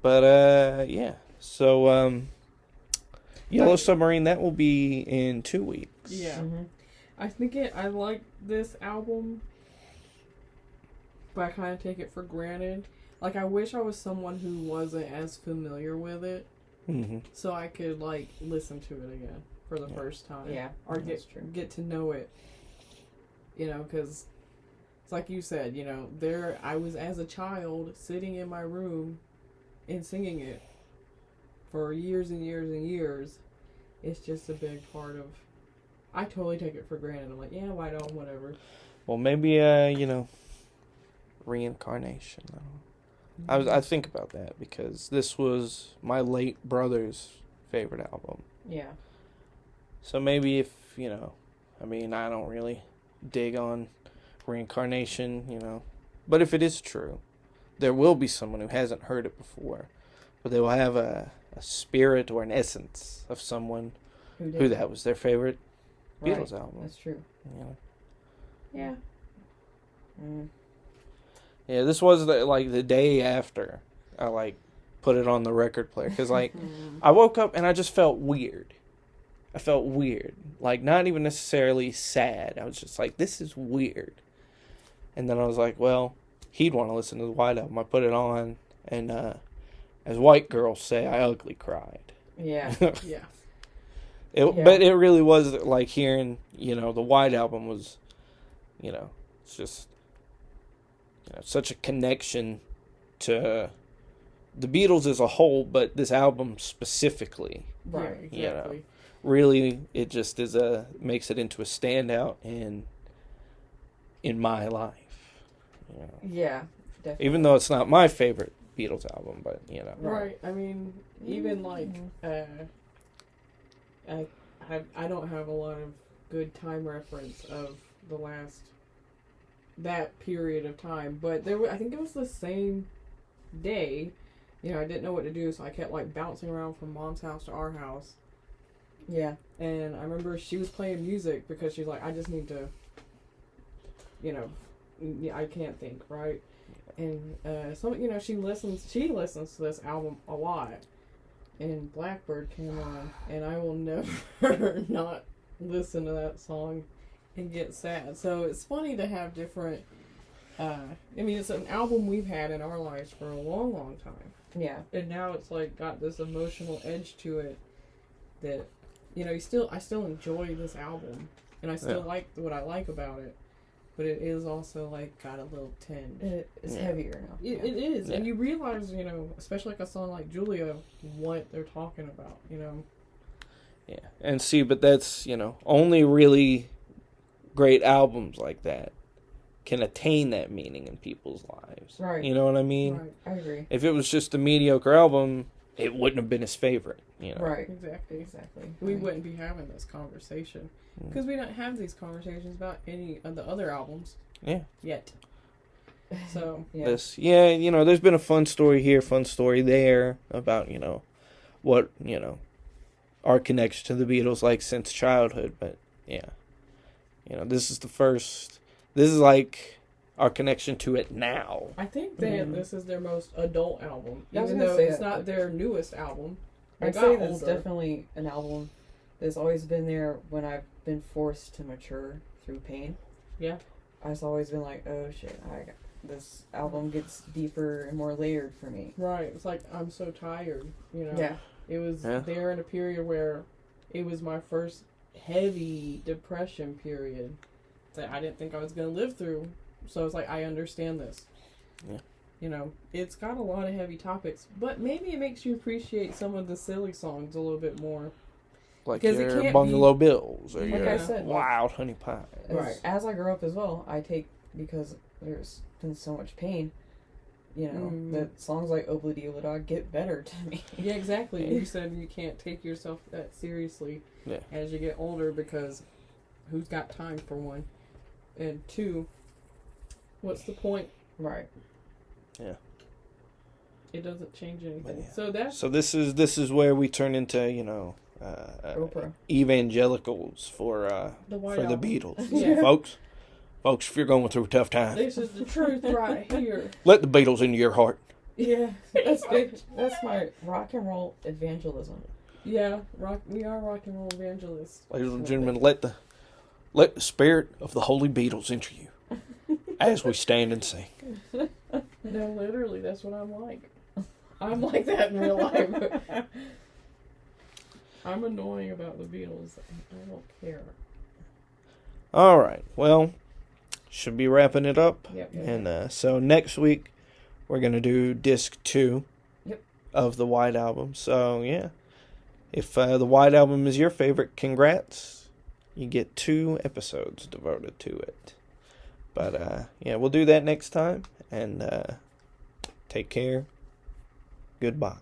Speaker 1: But yeah, so Yellow Submarine, that will be in 2 weeks.
Speaker 3: Yeah.
Speaker 2: Mm-hmm.
Speaker 3: I like this album, but I kind of take it for granted. Like, I wish I was someone who wasn't as familiar with it,
Speaker 1: Mm-hmm.
Speaker 3: so I could, like, listen to it again for the first time.
Speaker 2: Yeah,
Speaker 3: Or
Speaker 2: that's true.
Speaker 3: get to know it. You know, because it's like you said, you know, I was as a child sitting in my room and singing it for years and years and years. It's just a big part of. I totally take it for granted. I'm like, yeah, why don't, whatever.
Speaker 1: Well, maybe reincarnation. I think about that because this was my late brother's favorite album.
Speaker 2: Yeah.
Speaker 1: So maybe if, I mean, I don't really dig on reincarnation, but if it is true, there will be someone who hasn't heard it before, but they will have a spirit or an essence of someone who that was their favorite Beatles album.
Speaker 2: That's true.
Speaker 3: Yeah.
Speaker 2: Mm.
Speaker 1: Yeah, this was the day after I put it on the record player because I woke up and I just felt weird. I felt weird, not even necessarily sad. I was just like, this is weird. And then I was like, well, he'd want to listen to the White Album. I put it on, and as white girls say, I ugly cried.
Speaker 2: Yeah.
Speaker 3: Yeah.
Speaker 1: But it really was hearing, the White Album was, it's just such a connection to the Beatles as a whole, but this album specifically.
Speaker 2: Right.
Speaker 3: Yeah, exactly.
Speaker 1: Really, it just makes it into a standout in my life.
Speaker 2: Yeah, definitely.
Speaker 1: Even though it's not my favorite Beatles album, but
Speaker 3: Right. I mean, even I don't have a lot of good time reference of that period of time, but I think it was the same day. I didn't know what to do, so I kept bouncing around from Mom's house to our house.
Speaker 2: Yeah.
Speaker 3: And I remember she was playing music because she's like, I just need to, I can't think, right? And she listens to this album a lot. And Blackbird came on, and I will never not listen to that song and get sad. So it's funny to have different. It's an album we've had in our lives for a long, long time.
Speaker 2: Yeah.
Speaker 3: And now it's got this emotional edge to it that, I still enjoy this album, and I still like what I like about it, but it is also got a little tinge.
Speaker 2: It is heavier now.
Speaker 3: It is, and you realize, especially a song like Julia, what they're talking about,
Speaker 1: Yeah, and see, but that's, only really great albums like that can attain that meaning in people's lives.
Speaker 2: Right.
Speaker 1: You know what I mean?
Speaker 3: Right.
Speaker 2: I agree.
Speaker 1: If it was just a mediocre album, it wouldn't have been his favorite.
Speaker 2: Right.
Speaker 3: Exactly.
Speaker 2: Exactly.
Speaker 3: We wouldn't be having this conversation because we don't have these conversations about any of the other albums.
Speaker 1: Yeah.
Speaker 3: Yet. So.
Speaker 2: Yeah.
Speaker 1: There's been a fun story here, fun story there about, what, our connection to the Beatles since childhood. But, yeah. This is our connection to it now.
Speaker 3: I think that this is their most adult album,
Speaker 2: I was
Speaker 3: even
Speaker 2: gonna
Speaker 3: though
Speaker 2: say
Speaker 3: it's
Speaker 2: that.
Speaker 3: not their newest album.
Speaker 2: I'd say that's definitely an album that's always been there when I've been forced to mature through pain.
Speaker 3: Yeah.
Speaker 2: I've always been like, oh shit, this album gets deeper and more layered for me.
Speaker 3: Right. It's I'm so tired,
Speaker 2: Yeah.
Speaker 3: It was there in a period where it was my first heavy depression period that I didn't think I was going to live through. So it's I understand this.
Speaker 1: Yeah.
Speaker 3: You know, it's got a lot of heavy topics, but maybe it makes you appreciate some of the silly songs a little bit more.
Speaker 1: Like
Speaker 3: Because it
Speaker 1: your
Speaker 3: can't
Speaker 1: Bungalow Bills or
Speaker 2: Like
Speaker 1: your
Speaker 2: I said,
Speaker 1: Wild Honey Pie.
Speaker 3: Right.
Speaker 2: As I grow up as well, I take, because there's been so much pain, you know, that songs like Obladi Oblada get better to me.
Speaker 3: Yeah, exactly. You said you can't take yourself that seriously as you get older because who's got time for one? And two, what's the point?
Speaker 2: Right.
Speaker 1: Yeah.
Speaker 3: It doesn't change anything.
Speaker 1: Yeah. So this is where we turn into, you know, evangelicals for the Beatles.
Speaker 3: Yeah.
Speaker 1: Folks, if you're going through a tough time,
Speaker 3: this is the truth right here.
Speaker 1: let the Beatles into your heart.
Speaker 3: Yeah.
Speaker 2: That's my rock and roll evangelism.
Speaker 3: Yeah, we are rock and roll evangelists.
Speaker 1: Ladies and gentlemen, let the spirit of the Holy Beatles enter you as we stand and sing.
Speaker 3: No, literally, that's what I'm like. I'm like that in real life. I'm annoying about the Beatles. I don't care.
Speaker 1: All right. Well, should be wrapping it up.
Speaker 3: Yep.
Speaker 1: And so next week we're gonna do disc 2 of the White Album. So yeah, if the White Album is your favorite, congrats. You get 2 episodes devoted to it. But yeah, we'll do that next time. And take care. Goodbye.